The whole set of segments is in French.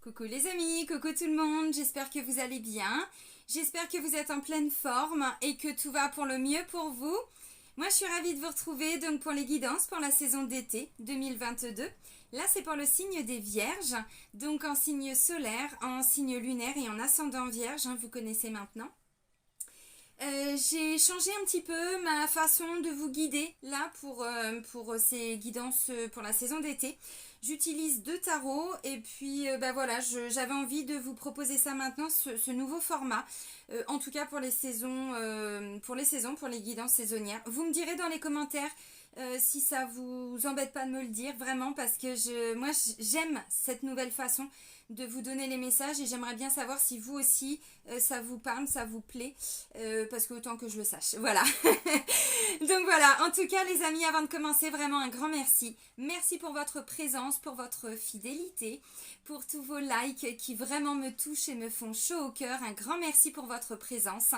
Coucou les amis, coucou tout le monde, j'espère que vous allez bien. J'espère que vous êtes en pleine forme et que tout va pour le mieux pour vous. Moi je suis ravie de vous retrouver donc pour les guidances pour la saison d'été 2022. Là c'est pour le signe des Vierges, donc en signe solaire, en signe lunaire et en ascendant Vierge, vous connaissez maintenant. J'ai changé un petit peu ma façon de vous guider là pour ces guidances pour la saison d'été. J'utilise 2 tarots et puis voilà, j'avais envie de vous proposer ça maintenant, ce nouveau format, en tout cas pour les saisons, pour les guidances saisonnières. Vous me direz dans les commentaires si ça vous embête pas de me le dire, vraiment, parce que moi j'aime cette nouvelle façon de vous donner les messages et j'aimerais bien savoir si vous aussi ça vous parle, ça vous plaît, parce que autant que je le sache, voilà. Donc voilà, en tout cas les amis, avant de commencer, vraiment un grand merci. Merci pour votre présence, pour votre fidélité, pour tous vos likes qui vraiment me touchent et me font chaud au cœur. Un grand merci pour votre présence,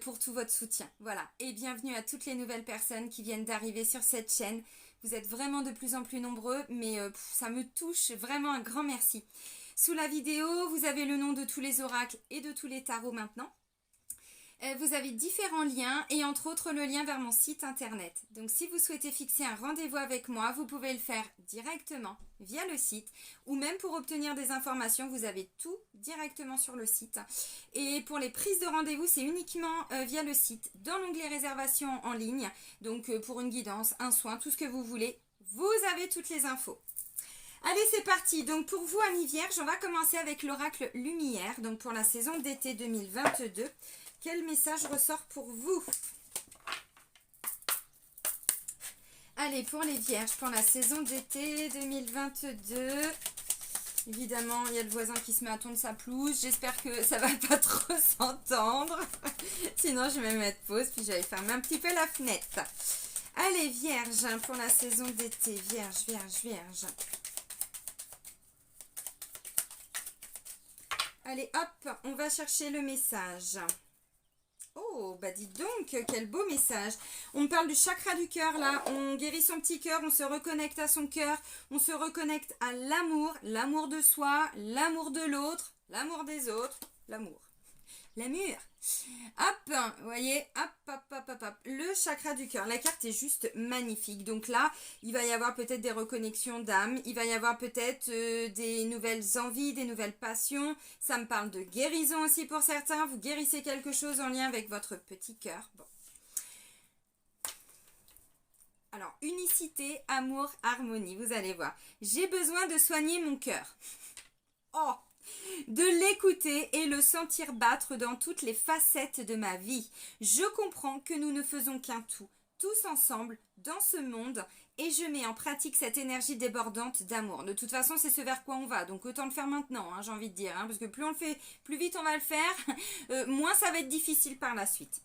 pour tout votre soutien. Voilà, et bienvenue à toutes les nouvelles personnes qui viennent d'arriver sur cette chaîne. Vous êtes vraiment de plus en plus nombreux, mais ça me touche, vraiment un grand merci. Sous la vidéo, vous avez le nom de tous les oracles et de tous les tarots maintenant. Vous avez différents liens et entre autres le lien vers mon site internet. Donc si vous souhaitez fixer un rendez-vous avec moi, vous pouvez le faire directement via le site ou même pour obtenir des informations, vous avez tout directement sur le site. Et pour les prises de rendez-vous, c'est uniquement via le site, dans l'onglet réservation en ligne. Donc pour une guidance, un soin, tout ce que vous voulez, vous avez toutes les infos. Allez, c'est parti. Donc pour vous, amis vierges, on va commencer avec l'oracle Lumière. Donc pour la saison d'été 2022, quel message ressort pour vous? Allez, pour les vierges, pour la saison d'été 2022, évidemment, il y a le voisin qui se met à tondre sa pelouse. J'espère que ça va pas trop s'entendre. Sinon, je vais me mettre pause, puis j'allais fermer un petit peu la fenêtre. Allez, vierge, pour la saison d'été. Vierge, vierge, vierge. Allez, hop, on va chercher le message. Oh, bah dites donc, quel beau message. On me parle du chakra du cœur, là. On guérit son petit cœur, on se reconnecte à son cœur. On se reconnecte à l'amour, l'amour de soi, l'amour de l'autre, l'amour des autres, l'amour. L'amour. Hop, vous voyez, hop, hop, hop, hop, hop. Le chakra du cœur, la carte est juste magnifique. Donc là, il va y avoir peut-être des reconnexions d'âme, il va y avoir peut-être des nouvelles envies, des nouvelles passions. Ça me parle de guérison aussi pour certains. Vous guérissez quelque chose en lien avec votre petit cœur. Bon. Alors, unicité, amour, harmonie, vous allez voir. J'ai besoin de soigner mon cœur. Oh! De l'écouter et le sentir battre dans toutes les facettes de ma vie. Je comprends que nous ne faisons qu'un tout, tous ensemble, dans ce monde, et je mets en pratique cette énergie débordante d'amour. De toute façon, c'est ce vers quoi on va, donc autant le faire maintenant, j'ai envie de dire, parce que plus on le fait, plus vite on va le faire, moins ça va être difficile par la suite.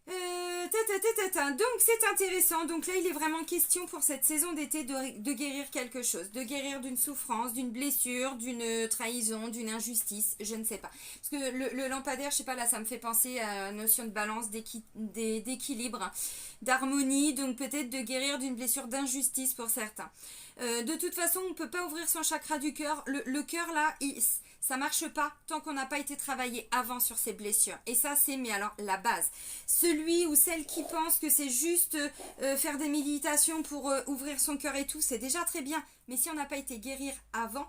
Donc c'est intéressant, donc là il est vraiment question pour cette saison d'été de guérir quelque chose, de guérir d'une souffrance, d'une blessure, d'une trahison, d'une injustice, je ne sais pas. Parce que le lampadaire, je sais pas, là ça me fait penser à la notion de balance, d'équilibre, d'harmonie, donc peut-être de guérir d'une blessure d'injustice pour certains. De toute façon, on ne peut pas ouvrir son chakra du cœur, le cœur là, ça marche pas tant qu'on n'a pas été travaillé avant sur ses blessures. Et ça, c'est, mais alors, la base. Celui ou celle qui pense que c'est juste faire des méditations pour ouvrir son cœur et tout, c'est déjà très bien. Mais si on n'a pas été guérir avant,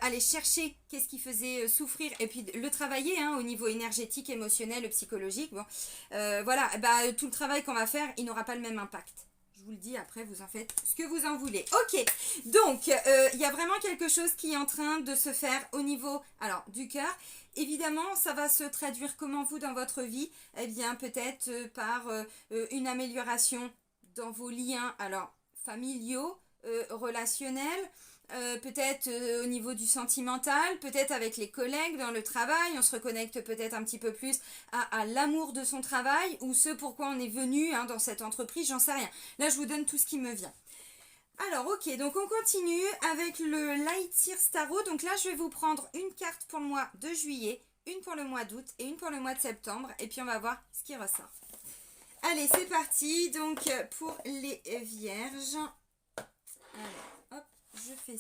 aller chercher qu'est-ce qui faisait souffrir et puis le travailler au niveau énergétique, émotionnel, psychologique, bon, voilà, bah, tout le travail qu'on va faire, il n'aura pas le même impact. Je vous le dis, après vous en faites ce que vous en voulez. Ok, donc il y a vraiment quelque chose qui est en train de se faire au niveau du cœur. Évidemment, ça va se traduire comment vous dans votre vie? Eh bien, peut-être par une amélioration dans vos liens familiaux, relationnels. Peut-être au niveau du sentimental, peut-être avec les collègues dans le travail, on se reconnecte peut-être un petit peu plus à l'amour de son travail ou ce pourquoi on est venu dans cette entreprise, j'en sais rien. Là, je vous donne tout ce qui me vient. Alors, ok, donc on continue avec le Light Seer Tarot. Donc là, je vais vous prendre une carte pour le mois de juillet, une pour le mois d'août et une pour le mois de septembre. Et puis, on va voir ce qui ressort. Allez, c'est parti. Donc, pour les vierges... Alors, hop, je fais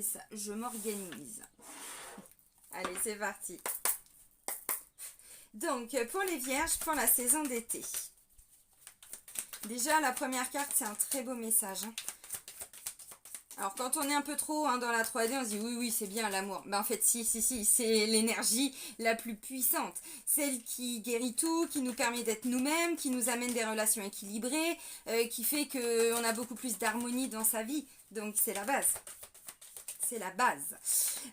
ça, je m'organise. Allez, c'est parti. Donc, pour les vierges, pour la saison d'été. Déjà, la première carte, c'est un très beau message. Alors, quand on est un peu trop dans la 3D, on se dit oui, c'est bien l'amour. Ben, en fait, si, c'est l'énergie la plus puissante. Celle qui guérit tout, qui nous permet d'être nous-mêmes, qui nous amène des relations équilibrées, qui fait qu'on a beaucoup plus d'harmonie dans sa vie. Donc, c'est la base. C'est la base.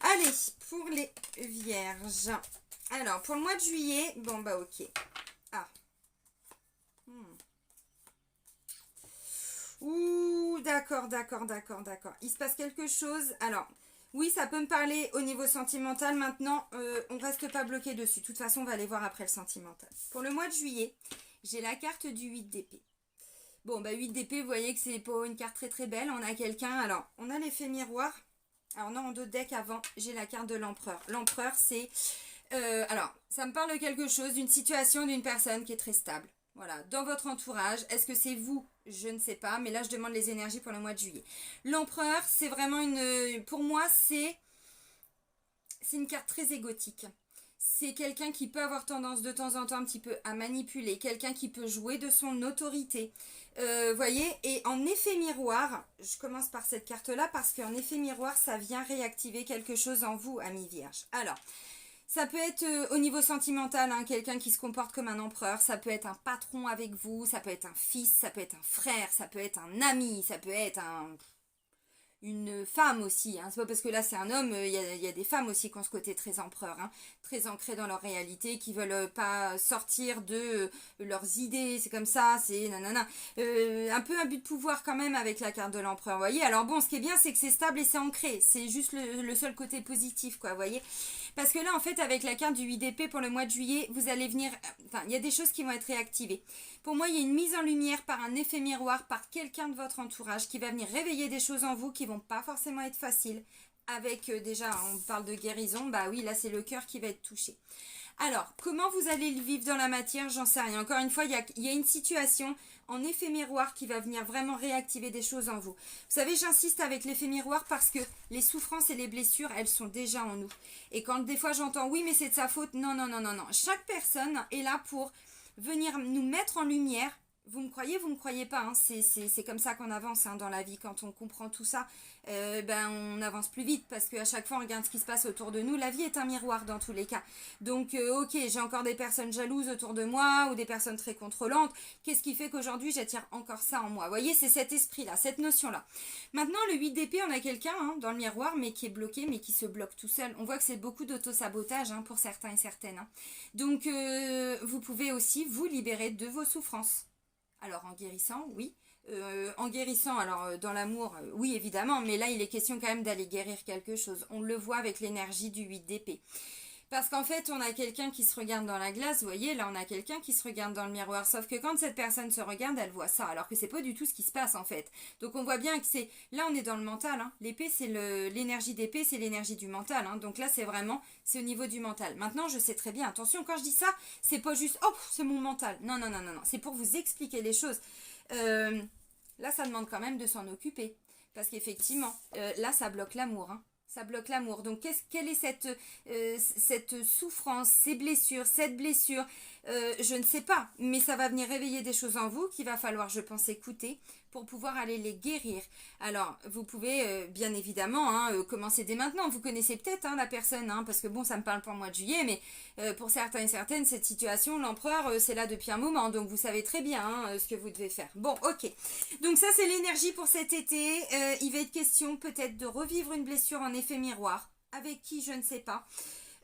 Allez, pour les vierges. Alors, pour le mois de juillet, bon, bah, ok. Ah. Ouh, d'accord. Il se passe quelque chose. Alors, oui, ça peut me parler au niveau sentimental. Maintenant, on reste pas bloqué dessus. De toute façon, on va aller voir après le sentimental. Pour le mois de juillet, j'ai la carte du 8 d'épée. Bon, bah 8 d'épée, vous voyez que c'est pas une carte très belle. On a quelqu'un, alors, on a l'effet miroir. Alors non, en 2 decks avant, j'ai la carte de l'empereur. L'empereur, c'est... alors, ça me parle de quelque chose, d'une situation, d'une personne qui est très stable. Voilà, dans votre entourage, est-ce que c'est vous? Je ne sais pas, mais là je demande les énergies pour le mois de juillet. L'empereur, c'est vraiment une... Pour moi, c'est une carte très égotique. C'est quelqu'un qui peut avoir tendance de temps en temps un petit peu à manipuler, quelqu'un qui peut jouer de son autorité. Voyez, et en effet miroir, je commence par cette carte-là parce qu'en effet miroir, ça vient réactiver quelque chose en vous, amis vierges. Alors... Ça peut être au niveau sentimental, quelqu'un qui se comporte comme un empereur, ça peut être un patron avec vous, ça peut être un fils, ça peut être un frère, ça peut être un ami, ça peut être une femme aussi. C'est pas parce que là c'est un homme, il y a des femmes aussi qui ont ce côté très empereur, très ancré dans leur réalité, qui veulent pas sortir de leurs idées, c'est comme ça, c'est nanana. Un peu un but de pouvoir quand même avec la carte de l'empereur, vous voyez. Alors bon, ce qui est bien, c'est que c'est stable et c'est ancré, c'est juste le seul côté positif, quoi, vous voyez. Parce que là, en fait, avec la carte du 8 d'épée pour le mois de juillet, vous allez venir... Enfin, il y a des choses qui vont être réactivées. Pour moi, il y a une mise en lumière par un effet miroir, par quelqu'un de votre entourage qui va venir réveiller des choses en vous qui vont pas forcément être faciles. Avec, déjà, on parle de guérison, bah oui, là, c'est le cœur qui va être touché. Alors, comment vous allez le vivre dans la matière, j'en sais rien. Encore une fois, il y a une situation en effet miroir qui va venir vraiment réactiver des choses en vous. Vous savez, j'insiste avec l'effet miroir parce que les souffrances et les blessures, elles sont déjà en nous. Et quand des fois j'entends, oui, mais c'est de sa faute, non. Chaque personne est là pour venir nous mettre en lumière. Vous me croyez pas, c'est comme ça qu'on avance dans la vie. Quand on comprend tout ça, on avance plus vite parce qu'à chaque fois on regarde ce qui se passe autour de nous. La vie est un miroir dans tous les cas. Donc ok, j'ai encore des personnes jalouses autour de moi ou des personnes très contrôlantes. Qu'est-ce qui fait qu'aujourd'hui j'attire encore ça en moi? Vous voyez, c'est cet esprit-là, cette notion-là. Maintenant, le 8 d'épée, on a quelqu'un dans le miroir mais qui est bloqué, mais qui se bloque tout seul. On voit que c'est beaucoup d'auto-sabotage pour certains et certaines. Donc vous pouvez aussi vous libérer de vos souffrances. Alors en guérissant, oui. En guérissant, alors dans l'amour, oui évidemment, mais là il est question quand même d'aller guérir quelque chose. On le voit avec l'énergie du 8 d'épée. Parce qu'en fait, on a quelqu'un qui se regarde dans la glace, vous voyez, là on a quelqu'un qui se regarde dans le miroir, sauf que quand cette personne se regarde, elle voit ça, alors que c'est pas du tout ce qui se passe en fait. Donc on voit bien que c'est, là on est dans le mental, l'épée c'est l'énergie d'épée, c'est l'énergie du mental, donc là c'est vraiment, c'est au niveau du mental. Maintenant je sais très bien, attention quand je dis ça, c'est pas juste, oh c'est mon mental, non, c'est pour vous expliquer les choses. Là ça demande quand même de s'en occuper, parce qu'effectivement, là ça bloque l'amour, Ça bloque l'amour. Donc, quelle est cette souffrance, cette blessure je ne sais pas. Mais ça va venir réveiller des choses en vous qu'il va falloir, je pense, écouter pour pouvoir aller les guérir. Alors, vous pouvez, bien évidemment, commencer dès maintenant. Vous connaissez peut-être la personne, parce que bon, ça me parle pour le mois de juillet, mais pour certains et certaines, cette situation, l'empereur, c'est là depuis un moment. Donc, vous savez très bien ce que vous devez faire. Bon, ok. Donc, ça, c'est l'énergie pour cet été. Il va être question peut-être de revivre une blessure en effet miroir. Avec qui, je ne sais pas.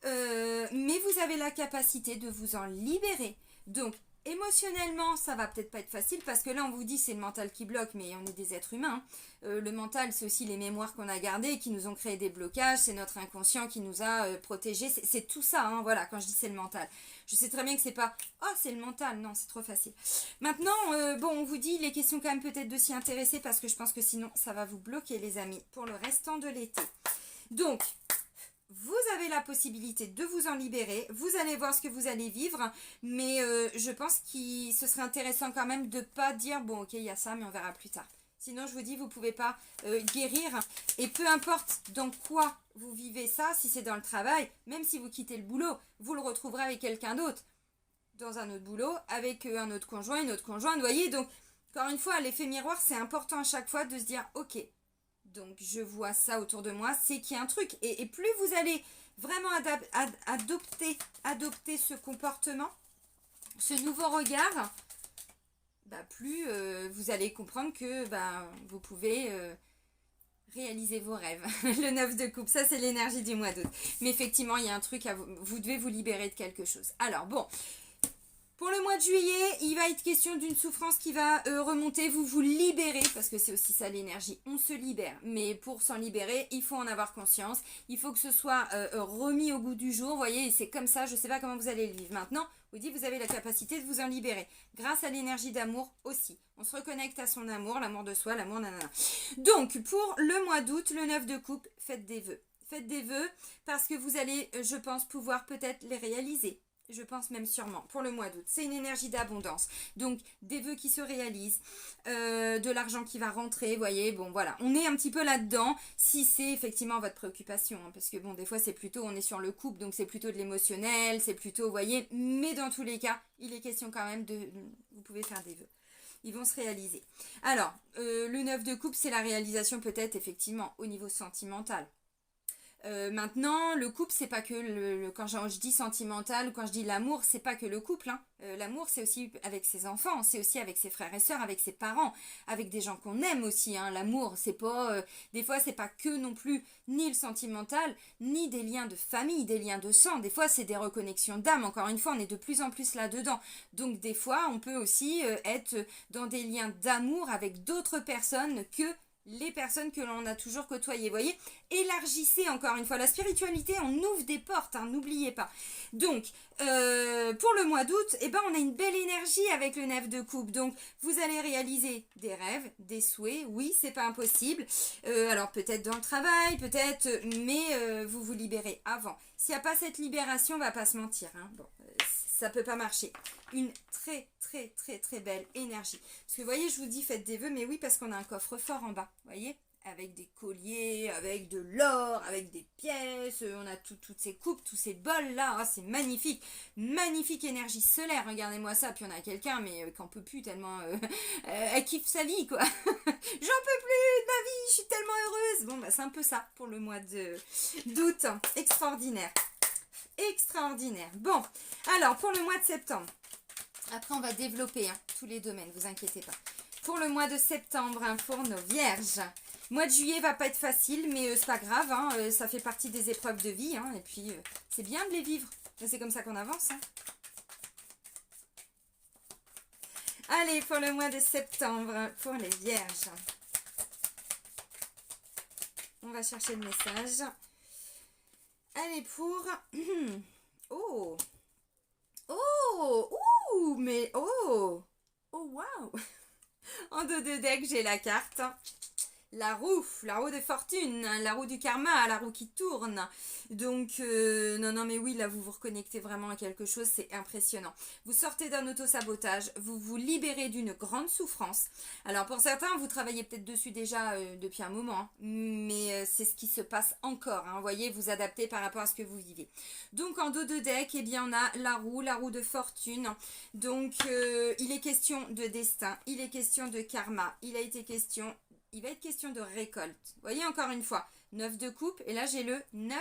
Mais vous avez la capacité de vous en libérer. Donc, émotionnellement, ça va peut-être pas être facile parce que là, on vous dit c'est le mental qui bloque, mais on est des êtres humains. Le mental, c'est aussi les mémoires qu'on a gardées qui nous ont créé des blocages. C'est notre inconscient qui nous a protégés. C'est tout ça, voilà, quand je dis c'est le mental. Je sais très bien que c'est pas « Oh, c'est le mental ». Non, c'est trop facile. Maintenant, bon, on vous dit, il est question quand même peut-être de s'y intéresser parce que je pense que sinon, ça va vous bloquer, les amis, pour le restant de l'été. Donc, vous avez la possibilité de vous en libérer, vous allez voir ce que vous allez vivre, mais je pense que ce serait intéressant quand même de ne pas dire, bon ok, il y a ça, mais on verra plus tard. Sinon, je vous dis, vous ne pouvez pas guérir. Et peu importe dans quoi vous vivez ça, si c'est dans le travail, même si vous quittez le boulot, vous le retrouverez avec quelqu'un d'autre. Dans un autre boulot, avec un autre conjoint, une autre conjointe, vous voyez. Donc, encore une fois, l'effet miroir, c'est important à chaque fois de se dire, ok, donc je vois ça autour de moi, c'est qu'il y a un truc. Et plus vous allez vraiment adopter ce comportement, ce nouveau regard, bah, plus vous allez comprendre que bah, vous pouvez réaliser vos rêves. Le 9 de coupe, ça c'est l'énergie du mois d'août. Mais effectivement, il y a un truc, vous devez vous libérer de quelque chose. Alors bon, pour le mois de juillet, il va être question d'une souffrance qui va remonter, vous vous libérez, parce que c'est aussi ça l'énergie, on se libère. Mais pour s'en libérer, il faut en avoir conscience, il faut que ce soit remis au goût du jour, vous voyez, et c'est comme ça, je ne sais pas comment vous allez le vivre. Maintenant, vous dites, vous avez la capacité de vous en libérer, grâce à l'énergie d'amour aussi. On se reconnecte à son amour, l'amour de soi, l'amour nanana. Donc, pour le mois d'août, le 9 de coupe, faites des vœux. Faites des vœux parce que vous allez, je pense, pouvoir peut-être les réaliser. Je pense même sûrement, pour le mois d'août. C'est une énergie d'abondance. Donc, des vœux qui se réalisent, de l'argent qui va rentrer, vous voyez. Bon, voilà, on est un petit peu là-dedans, si c'est effectivement votre préoccupation. Hein, parce que, bon, des fois, c'est plutôt, on est sur le couple, donc c'est plutôt de l'émotionnel, c'est plutôt, vous voyez. Mais dans tous les cas, il est question quand même vous pouvez faire des vœux. Ils vont se réaliser. Alors, le 9 de coupe, c'est la réalisation peut-être, effectivement, au niveau sentimental. Maintenant, le couple, c'est pas que quand je dis sentimental ou quand je dis l'amour, c'est pas que le couple. Hein. L'amour, c'est aussi avec ses enfants, c'est aussi avec ses frères et sœurs, avec ses parents, avec des gens qu'on aime aussi. Hein. L'amour, c'est pas, des fois, c'est pas que non plus ni le sentimental, ni des liens de famille, des liens de sang. Des fois, c'est des reconnexions d'âme. Encore une fois, on est de plus en plus là-dedans. Donc, des fois, on peut aussi être dans des liens d'amour avec d'autres personnes que les personnes que l'on a toujours côtoyées, vous voyez, élargissez encore une fois la spiritualité, on ouvre des portes, hein, n'oubliez pas. Donc, pour le mois d'août, eh ben, on a une belle énergie avec le 9 de coupe, donc vous allez réaliser des rêves, des souhaits, oui, c'est pas impossible, alors peut-être dans le travail, peut-être, mais vous vous libérez avant. S'il n'y a pas cette libération, on va pas se mentir, hein, bon, ça peut pas marcher. Une très très très très belle énergie. Parce que vous voyez, je vous dis faites des vœux, mais oui, parce qu'on a un coffre-fort en bas, vous voyez, avec des colliers, avec de l'or, avec des pièces, on a toutes ces coupes, tous ces bols là, oh, c'est magnifique. Magnifique énergie solaire, regardez-moi ça, puis on a quelqu'un, mais qu'en peut plus tellement, elle kiffe sa vie, quoi. J'en peux plus de ma vie, je suis tellement heureuse. Bon, bah c'est un peu ça pour le mois d'août, extraordinaire. Extraordinaire. Bon, alors pour le mois de septembre, après on va développer hein, tous les domaines, vous inquiétez pas. Pour le mois de septembre, hein, pour nos vierges, mois de juillet va pas être facile, mais c'est pas grave, hein, ça fait partie des épreuves de vie, hein, et puis c'est bien de les vivre, c'est comme ça qu'on avance. Hein. Allez, pour le mois de septembre, pour les vierges, on va chercher le message. Allez, pour... Oh! Oh! Ouh! Mais... Oh! Oh, waouh! En dos de deck, j'ai la carte. La roue de fortune, la roue du karma, la roue qui tourne. Donc, non, mais oui, là, vous vous reconnectez vraiment à quelque chose, c'est impressionnant. Vous sortez d'un auto-sabotage, vous vous libérez d'une grande souffrance. Alors, pour certains, vous travaillez peut-être dessus déjà depuis un moment, hein, mais c'est ce qui se passe encore. Hein, vous voyez, vous adaptez par rapport à ce que vous vivez. Donc, en dos de deck, eh bien, on a la roue de fortune. Donc, il est question de destin, il est question de karma, il va être question de récolte. Vous voyez, encore une fois, 9 de coupe, et là j'ai le 9,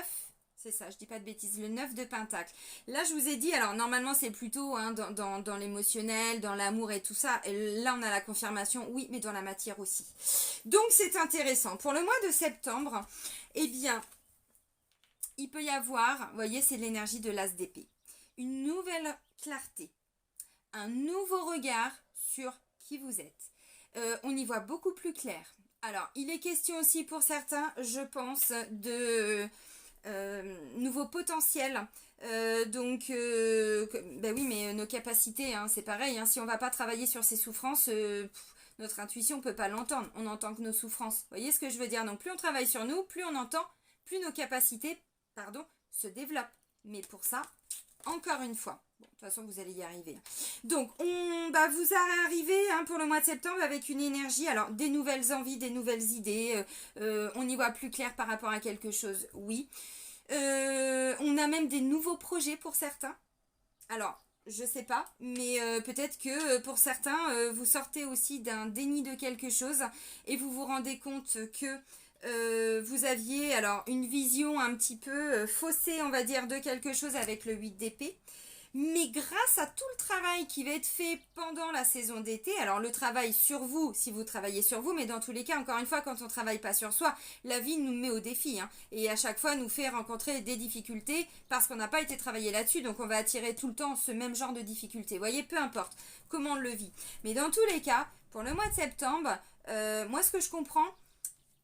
c'est ça, je dis pas de bêtises, le 9 de pentacle. Là, je vous ai dit, alors normalement c'est plutôt hein, dans l'émotionnel, dans l'amour et tout ça, et là on a la confirmation, oui, mais dans la matière aussi. Donc c'est intéressant. Pour le mois de septembre, eh bien, il peut y avoir, vous voyez, c'est l'énergie de l'as d'épée. Une nouvelle clarté, un nouveau regard sur qui vous êtes. On y voit beaucoup plus clair. Alors, il est question aussi pour certains, je pense, de nouveaux potentiels. Ben oui, mais nos capacités, hein, c'est pareil. Hein, si on ne va pas travailler sur ces souffrances, notre intuition ne peut pas l'entendre. On n'entend que nos souffrances. Vous voyez ce que je veux dire? Donc, plus on travaille sur nous, plus on entend, plus nos capacités, se développent. Mais pour ça, Encore une fois. Bon, de toute façon, vous allez y arriver. Donc, vous arrivez pour le mois de septembre avec une énergie, alors des nouvelles envies, des nouvelles idées. On y voit plus clair par rapport à quelque chose, oui. On a même des nouveaux projets pour certains. Alors, je sais pas, mais peut-être que pour certains, vous sortez aussi d'un déni de quelque chose et vous vous rendez compte que vous aviez alors une vision un petit peu faussée, on va dire, de quelque chose avec le 8 d'épée. Mais grâce à tout le travail qui va être fait pendant la saison d'été, alors le travail sur vous, si vous travaillez sur vous, mais dans tous les cas, encore une fois, quand on ne travaille pas sur soi, la vie nous met au défi, et à chaque fois nous fait rencontrer des difficultés parce qu'on n'a pas été travaillé là-dessus, donc on va attirer tout le temps ce même genre de difficultés. Vous voyez, peu importe comment on le vit. Mais dans tous les cas, pour le mois de septembre, moi ce que je comprends,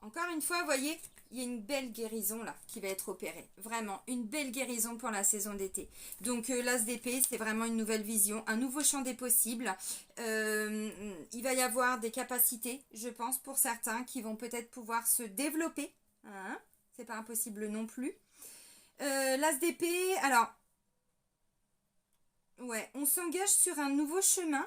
encore une fois, vous voyez, il y a une belle guérison là qui va être opérée. Vraiment, une belle guérison pour la saison d'été. Donc l'As d'épée, c'est vraiment une nouvelle vision, un nouveau champ des possibles. Il va y avoir des capacités, je pense, pour certains qui vont peut-être pouvoir se développer. C'est pas impossible non plus. L'As d'épée, alors, ouais, on s'engage sur un nouveau chemin.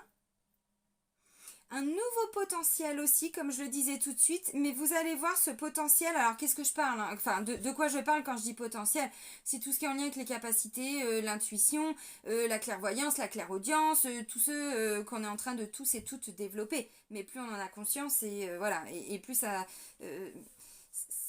Un nouveau potentiel aussi, comme je le disais tout de suite, mais vous allez voir ce potentiel, alors qu'est-ce que je parle, enfin de quoi je parle quand je dis potentiel, c'est tout ce qui est en lien avec les capacités, l'intuition, la clairvoyance, la clairaudience, tous ceux qu'on est en train de tous et toutes développer, mais plus on en a conscience et voilà, et plus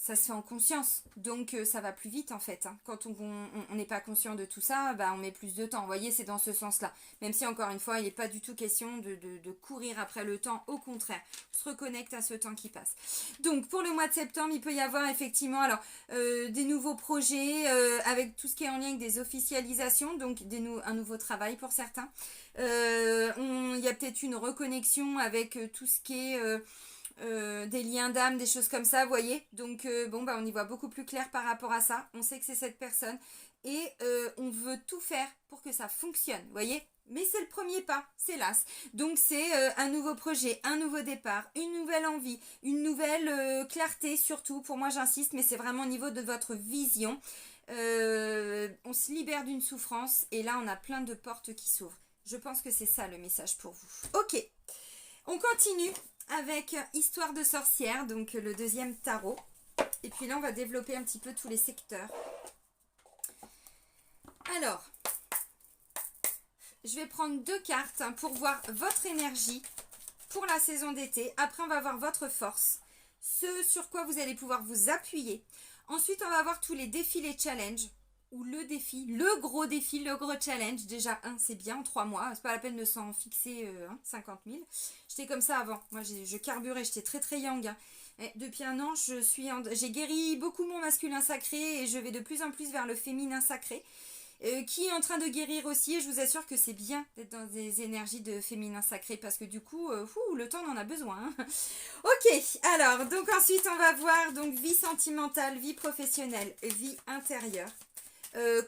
ça se fait en conscience, donc ça va plus vite en fait. Quand on n'est pas conscient de tout ça, on met plus de temps. Vous voyez, c'est dans ce sens-là. Même si encore une fois, il n'est pas du tout question de courir après le temps, au contraire, on se reconnecte à ce temps qui passe. Donc pour le mois de septembre, il peut y avoir effectivement alors des nouveaux projets avec tout ce qui est en lien avec des officialisations, donc un nouveau travail pour certains. Il y a peut-être une reconnexion avec tout ce qui est des liens d'âme, des choses comme ça, vous voyez. Donc on y voit beaucoup plus clair par rapport à ça. On sait que c'est cette personne et on veut tout faire pour que ça fonctionne, vous voyez. Mais c'est le premier pas, c'est l'As. Donc c'est un nouveau projet, un nouveau départ, une nouvelle envie, une nouvelle clarté surtout. Pour moi, j'insiste, mais c'est vraiment au niveau de votre vision. On se libère d'une souffrance et là, on a plein de portes qui s'ouvrent. Je pense que c'est ça le message pour vous. Ok, on continue avec Histoire de sorcière, donc le deuxième tarot. Et puis là, on va développer un petit peu tous les secteurs. Alors, je vais prendre 2 cartes pour voir votre énergie pour la saison d'été. Après, on va voir votre force, ce sur quoi vous allez pouvoir vous appuyer. Ensuite, on va voir tous les défis, les challenges. Ou le défi, le gros challenge. Déjà, c'est bien en 3 mois. C'est pas la peine de s'en fixer 50 000. J'étais comme ça avant. Moi, je carburais. J'étais très très young. Et depuis un an, j'ai guéri beaucoup mon masculin sacré et je vais de plus en plus vers le féminin sacré. Qui est en train de guérir aussi. Et je vous assure que c'est bien d'être dans des énergies de féminin sacré parce que du coup, le temps en a besoin. Ok, alors, donc ensuite, on va voir donc vie sentimentale, vie professionnelle, vie intérieure.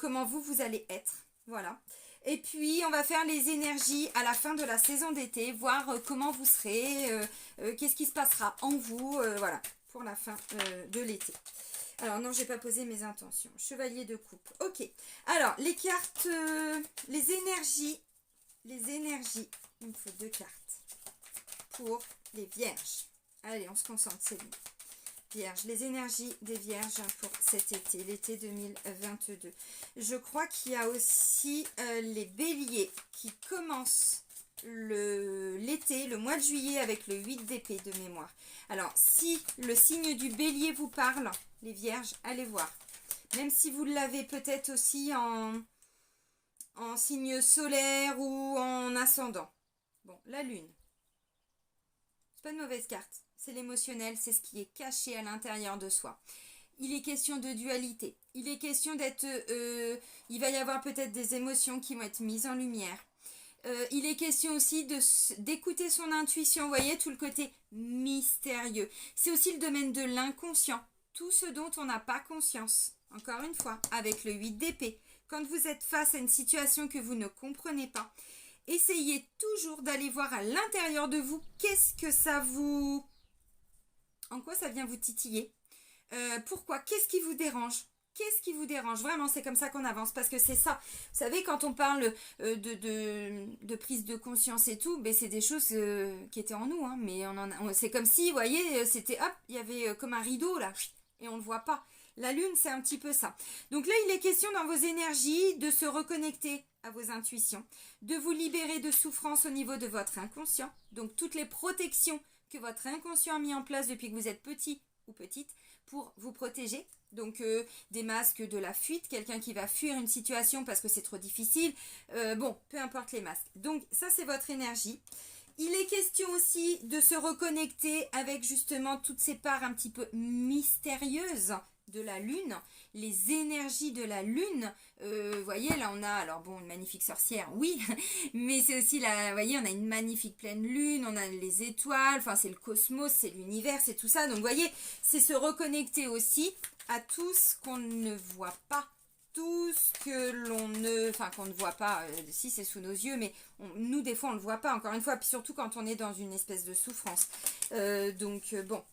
Comment vous allez être, voilà. Et puis on va faire les énergies à la fin de la saison d'été, voir comment vous serez, qu'est-ce qui se passera en vous, voilà, pour la fin de l'été. Alors non, j'ai pas posé mes intentions. Chevalier de coupe. Ok. Alors les cartes, les énergies. Il me faut 2 cartes pour les vierges. Allez, on se concentre, c'est bon. Vierge, les énergies des vierges pour cet été, l'été 2022. Je crois qu'il y a aussi les béliers qui commencent l'été, le mois de juillet avec le 8 d'épée de mémoire. Alors, si le signe du bélier vous parle, les vierges, allez voir. Même si vous l'avez peut-être aussi en signe solaire ou en ascendant. Bon, la lune. C'est pas une mauvaise carte. C'est l'émotionnel, c'est ce qui est caché à l'intérieur de soi. Il est question de dualité. Il est question d'être... il va y avoir peut-être des émotions qui vont être mises en lumière. Il est question aussi d'écouter son intuition. Vous voyez, tout le côté mystérieux. C'est aussi le domaine de l'inconscient. Tout ce dont on n'a pas conscience. Encore une fois, avec le 8 d'épée. Quand vous êtes face à une situation que vous ne comprenez pas, essayez toujours d'aller voir à l'intérieur de vous qu'est-ce que ça vous... En quoi ça vient vous titiller? Pourquoi? Qu'est-ce qui vous dérange? Qu'est-ce qui vous dérange? Vraiment, c'est comme ça qu'on avance, parce que c'est ça. Vous savez, quand on parle de prise de conscience et tout, ben, c'est des choses qui étaient en nous, hein, mais c'est comme si, vous voyez, c'était, hop, il y avait comme un rideau, là, et on ne le voit pas. La lune, c'est un petit peu ça. Donc là, il est question dans vos énergies de se reconnecter à vos intuitions, de vous libérer de souffrance au niveau de votre inconscient. Donc toutes les protections que votre inconscient a mis en place depuis que vous êtes petit ou petite pour vous protéger. Donc des masques de la fuite, quelqu'un qui va fuir une situation parce que c'est trop difficile. Bon, peu importe les masques. Donc ça, c'est votre énergie. Il est question aussi de se reconnecter avec justement toutes ces parts un petit peu mystérieuses de la lune, les énergies de la lune. Vous voyez, là on a, alors bon, une magnifique sorcière, oui, mais c'est aussi, là, vous voyez, on a une magnifique pleine lune, on a les étoiles, enfin c'est le cosmos, c'est l'univers, c'est tout ça. Donc vous voyez, c'est se reconnecter aussi à tout ce qu'on ne voit pas, tout ce que l'on ne, enfin qu'on ne voit pas, si c'est sous nos yeux, mais nous des fois on ne le voit pas, encore une fois, puis surtout quand on est dans une espèce de souffrance. Bon,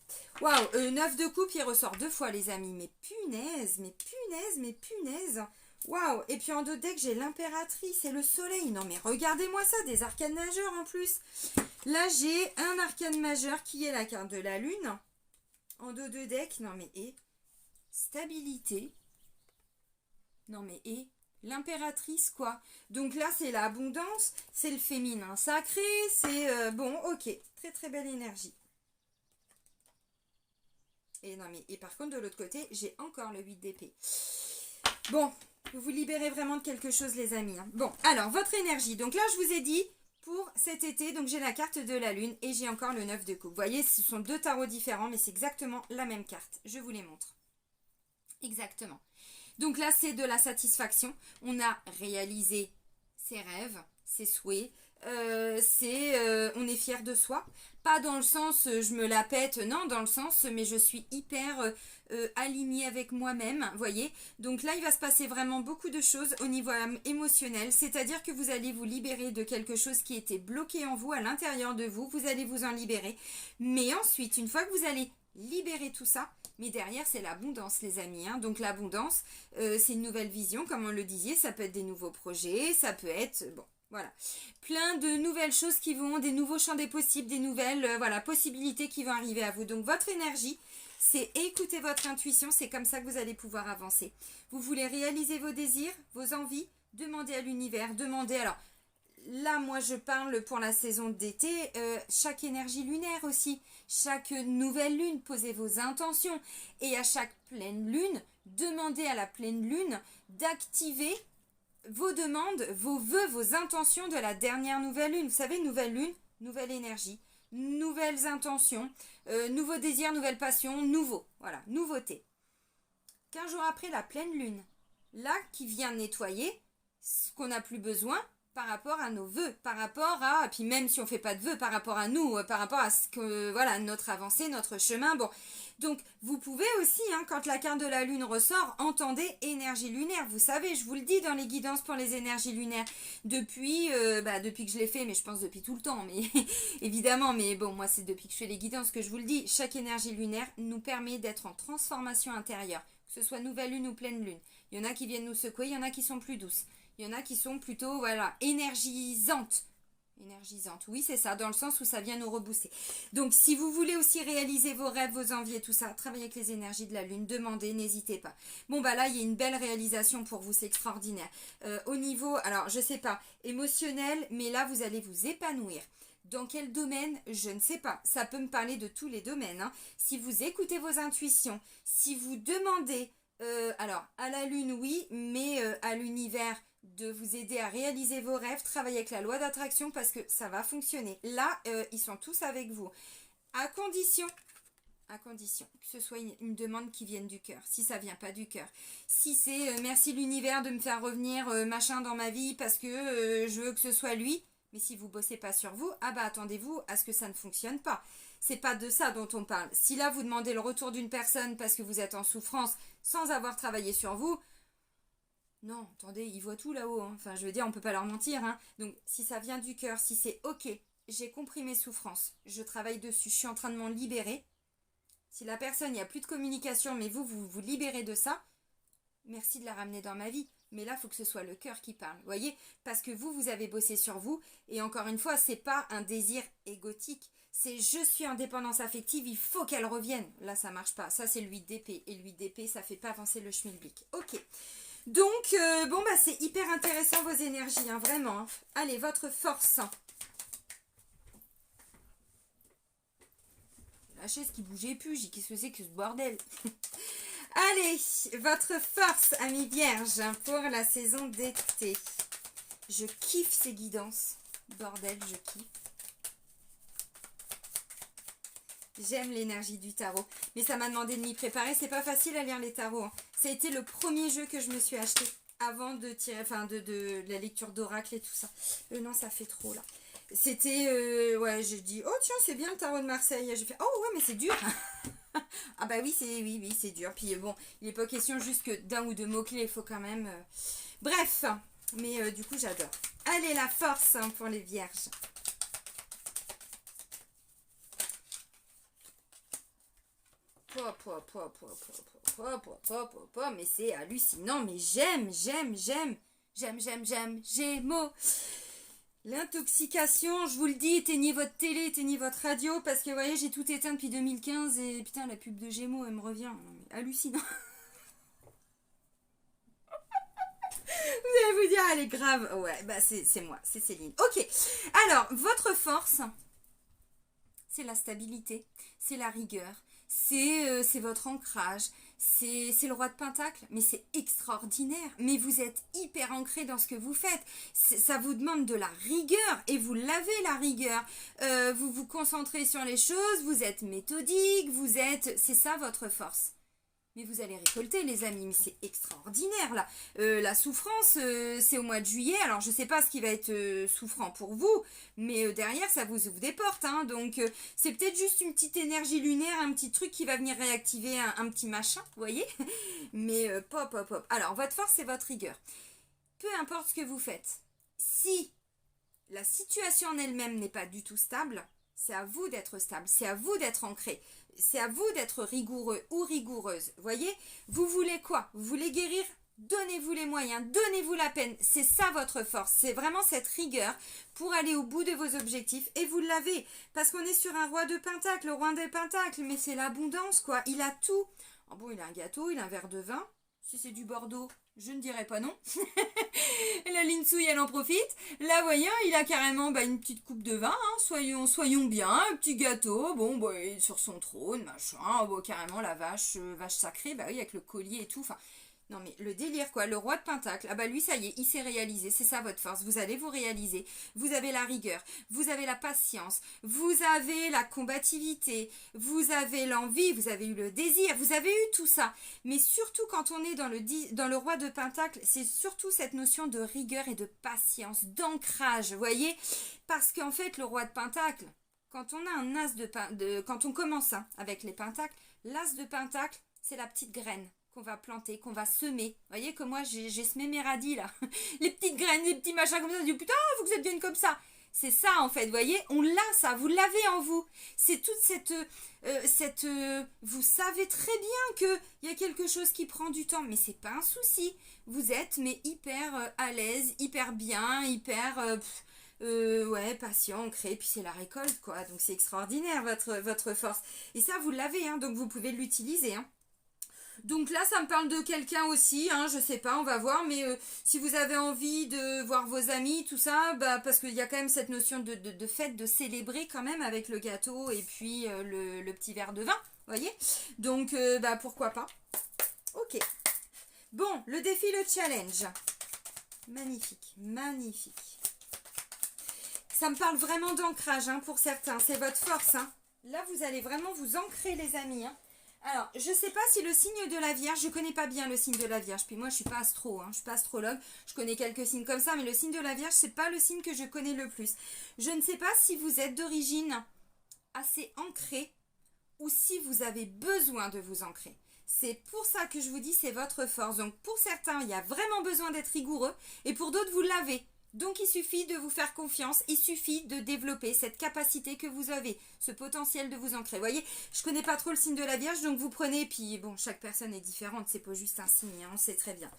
waouh, 9 de coupe, il ressort 2 fois les amis, mais punaise, mais punaise, mais punaise. Waouh, et puis en dos de deck j'ai l'impératrice et le soleil. Non mais regardez-moi ça, des arcanes majeurs en plus. Là j'ai un arcane majeur qui est la carte de la lune. En dos de deck, non mais stabilité. Non mais l'impératrice quoi. Donc là c'est l'abondance, c'est le féminin sacré, c'est bon, ok, très très belle énergie. Et non mais, et par contre de l'autre côté, j'ai encore le 8 d'épée. Bon, vous vous libérez vraiment de quelque chose les amis, hein. Bon, alors votre énergie, donc là je vous ai dit pour cet été, donc j'ai la carte de la lune et j'ai encore le 9 de coupe. Vous voyez, ce sont 2 tarots différents mais c'est exactement la même carte. Je vous les montre. Exactement. Donc là, c'est de la satisfaction. On a réalisé ses rêves, ses souhaits. On est fier de soi. Pas dans le sens je me la pète, non, dans le sens mais je suis hyper alignée avec moi-même, voyez. Donc là, il va se passer vraiment beaucoup de choses au niveau émotionnel. C'est-à-dire que vous allez vous libérer de quelque chose qui était bloqué en vous, à l'intérieur de vous. Vous allez vous en libérer. Mais ensuite, une fois que vous allez libérer tout ça, mais derrière c'est l'abondance les amis, hein. Donc l'abondance c'est une nouvelle vision comme on le disait, ça peut être des nouveaux projets, ça peut être, bon voilà, plein de nouvelles choses qui vont, des nouveaux champs des possibles, des nouvelles voilà, possibilités qui vont arriver à vous. Donc votre énergie, c'est écouter votre intuition, c'est comme ça que vous allez pouvoir avancer. Vous voulez réaliser vos désirs, vos envies, demandez à l'univers, demandez, alors là, moi, je parle pour la saison d'été, chaque énergie lunaire aussi, chaque nouvelle lune, posez vos intentions. Et à chaque pleine lune, demandez à la pleine lune d'activer vos demandes, vos vœux, vos intentions de la dernière nouvelle lune. Vous savez, nouvelle lune, nouvelle énergie, nouvelles intentions, nouveaux désirs, nouvelles passions, nouveau. Voilà, nouveauté. 15 jours après la pleine lune, là, qui vient nettoyer ce qu'on n'a plus besoin, par rapport à nos vœux, par rapport à, puis même si on fait pas de vœux, par rapport à nous, par rapport à ce que, voilà, notre avancée, notre chemin, bon. Donc, vous pouvez aussi, hein, quand la carte de la lune ressort, entendez énergie lunaire. Vous savez, je vous le dis dans les guidances pour les énergies lunaires, depuis que je l'ai fait, mais je pense depuis tout le temps, mais évidemment, mais bon, moi c'est depuis que je fais les guidances que je vous le dis, chaque énergie lunaire nous permet d'être en transformation intérieure, que ce soit nouvelle lune ou pleine lune. Il y en a qui viennent nous secouer, il y en a qui sont plus douces. Il y en a qui sont plutôt, voilà, énergisantes. Énergisantes, oui, c'est ça, dans le sens où ça vient nous rebooster. Donc, si vous voulez aussi réaliser vos rêves, vos envies et tout ça, travaillez avec les énergies de la lune, demandez, n'hésitez pas. Bon, bah là, il y a une belle réalisation pour vous, c'est extraordinaire. Au niveau, alors, je sais pas, émotionnel, mais là, vous allez vous épanouir. Dans quel domaine? Je ne sais pas. Ça peut me parler de tous les domaines, hein. Si vous écoutez vos intuitions, si vous demandez, alors, à la lune, oui, mais à l'univers, de vous aider à réaliser vos rêves, travailler avec la loi d'attraction parce que ça va fonctionner. Là, ils sont tous avec vous. À condition que ce soit une demande qui vienne du cœur. Si ça vient pas du cœur. Si c'est merci l'univers de me faire revenir machin dans ma vie parce que je veux que ce soit lui. Mais si vous bossez pas sur vous, ah bah attendez-vous à ce que ça ne fonctionne pas. C'est pas de ça dont on parle. Si là vous demandez le retour d'une personne parce que vous êtes en souffrance sans avoir travaillé sur vous, non, attendez, ils voient tout là-haut, hein. Enfin, je veux dire, on peut pas leur mentir, hein. Donc, si ça vient du cœur, si c'est ok, j'ai compris mes souffrances, je travaille dessus, je suis en train de m'en libérer. Si la personne, il n'y a plus de communication, mais vous libérez de ça, merci de la ramener dans ma vie. Mais là, il faut que ce soit le cœur qui parle, vous voyez? Parce que vous avez bossé sur vous. Et encore une fois, c'est pas un désir égotique. C'est je suis en dépendance affective, il faut qu'elle revienne. Là, ça marche pas. Ça, c'est l'huile d'épée. Et l'huile d'épée, ça fait pas avancer le schmilblick. Ok. Donc, bon, bah, c'est hyper intéressant vos énergies, hein, vraiment. Hein. Allez, votre force. La chaise qui bougeait plus, j'ai dit qu'est-ce que c'est que ce bordel? Allez, votre force, amis vierges, pour la saison d'été. Je kiffe ces guidances. Bordel, je kiffe. J'aime l'énergie du tarot. Mais ça m'a demandé de m'y préparer. C'est pas facile à lire les tarots. Hein. Ça a été le premier jeu que je me suis acheté avant de tirer, enfin de la lecture d'oracle et tout ça. Non, ça fait trop là. C'était, ouais, j'ai dit, oh tiens, c'est bien le tarot de Marseille. J'ai fait, oh ouais, mais c'est dur. Ah bah oui, oui, c'est dur. Puis bon, il n'est pas question juste que d'un ou deux mots-clés, il faut quand même... Bref, mais du coup, j'adore. Allez, la force hein, pour les vierges. Mais c'est hallucinant, mais j'aime. Gémeaux. L'intoxication, je vous le dis, éteignez votre télé, éteignez votre radio, parce que vous voyez, j'ai tout éteint depuis 2015 et putain, la pub de Gémeaux, elle me revient. Non, mais hallucinant. Vous allez vous dire, elle est grave. Ouais, bah c'est moi, c'est Céline. Ok, alors, votre force, c'est la stabilité, c'est la rigueur, c'est votre ancrage, c'est le roi de Pentacle, mais c'est extraordinaire. Mais vous êtes hyper ancré dans ce que vous faites. Ça vous demande de la rigueur et vous l'avez la rigueur. Vous vous concentrez sur les choses, vous êtes méthodique, c'est ça votre force. Mais vous allez récolter les amis, mais c'est extraordinaire là. La souffrance, c'est au mois de juillet, alors je ne sais pas ce qui va être souffrant pour vous, mais derrière ça vous ouvre des portes, hein, donc c'est peut-être juste une petite énergie lunaire, un petit truc qui va venir réactiver un petit machin, vous voyez. Mais pop. Alors votre force c'est votre rigueur. Peu importe ce que vous faites, si la situation en elle-même n'est pas du tout stable, c'est à vous d'être stable, c'est à vous d'être ancré. C'est à vous d'être rigoureux ou rigoureuse. Voyez, vous voulez quoi? Vous voulez guérir? Donnez-vous les moyens, donnez-vous la peine. C'est ça votre force. C'est vraiment cette rigueur pour aller au bout de vos objectifs. Et vous l'avez. Parce qu'on est sur un roi de Pentacle, le roi des Pentacles. Mais c'est l'abondance, quoi. Il a tout. Oh bon, il a un gâteau, il a un verre de vin. Si c'est du Bordeaux, je ne dirais pas non. La Linsouille, elle en profite. Là, voyez, il a carrément une petite coupe de vin. Hein. Soyons bien, un petit gâteau. Bon, il est sur son trône, machin. Carrément, la vache sacrée. Bah oui, avec le collier et tout. Enfin, non mais le délire quoi, le roi de Pentacle, ah bah lui ça y est, il s'est réalisé, c'est ça votre force, vous allez vous réaliser, vous avez la rigueur, vous avez la patience, vous avez la combativité, vous avez l'envie, vous avez eu le désir, vous avez eu tout ça, mais surtout quand on est dans le roi de Pentacle, c'est surtout cette notion de rigueur et de patience, d'ancrage, vous voyez, parce qu'en fait le roi de Pentacle, quand on a un as quand on commence avec les Pentacles, l'as de Pentacle, c'est la petite graine qu'on va planter, qu'on va semer. Vous voyez que moi, j'ai semé mes radis, là. Les petites graines, les petits machins comme ça. Je dis, putain, faut que ça devienne comme ça. C'est ça, en fait. Vous voyez, on l'a, ça. Vous l'avez en vous. C'est toute cette... vous savez très bien qu'il y a quelque chose qui prend du temps. Mais c'est pas un souci. Vous êtes, mais hyper à l'aise, hyper bien, hyper... ouais, patient, ancré, puis c'est la récolte, quoi. Donc, c'est extraordinaire, votre force. Et ça, vous l'avez, hein. Donc, vous pouvez l'utiliser, hein. Donc là, ça me parle de quelqu'un aussi, hein, je sais pas, on va voir, mais si vous avez envie de voir vos amis, tout ça, parce qu'il y a quand même cette notion de fête, de célébrer quand même avec le gâteau et puis le petit verre de vin, voyez. Donc, pourquoi pas. Ok. Bon, le défi, le challenge. Magnifique. Ça me parle vraiment d'ancrage, hein, pour certains, c'est votre force, hein. Là, vous allez vraiment vous ancrer, les amis, hein. Alors, je ne sais pas si le signe de la Vierge, je ne connais pas bien le signe de la Vierge, puis moi je ne suis pas astro, hein, je ne suis pas astrologue, je connais quelques signes comme ça, mais le signe de la Vierge, ce n'est pas le signe que je connais le plus. Je ne sais pas si vous êtes d'origine assez ancrée ou si vous avez besoin de vous ancrer. C'est pour ça que je vous dis, c'est votre force. Donc pour certains, il y a vraiment besoin d'être rigoureux, et pour d'autres, vous l'avez. Donc il suffit de vous faire confiance, il suffit de développer cette capacité que vous avez, ce potentiel de vous ancrer. Vous voyez, je connais pas trop le signe de la Vierge, donc vous prenez, puis bon, chaque personne est différente, c'est pas juste un signe, hein, on sait très bien.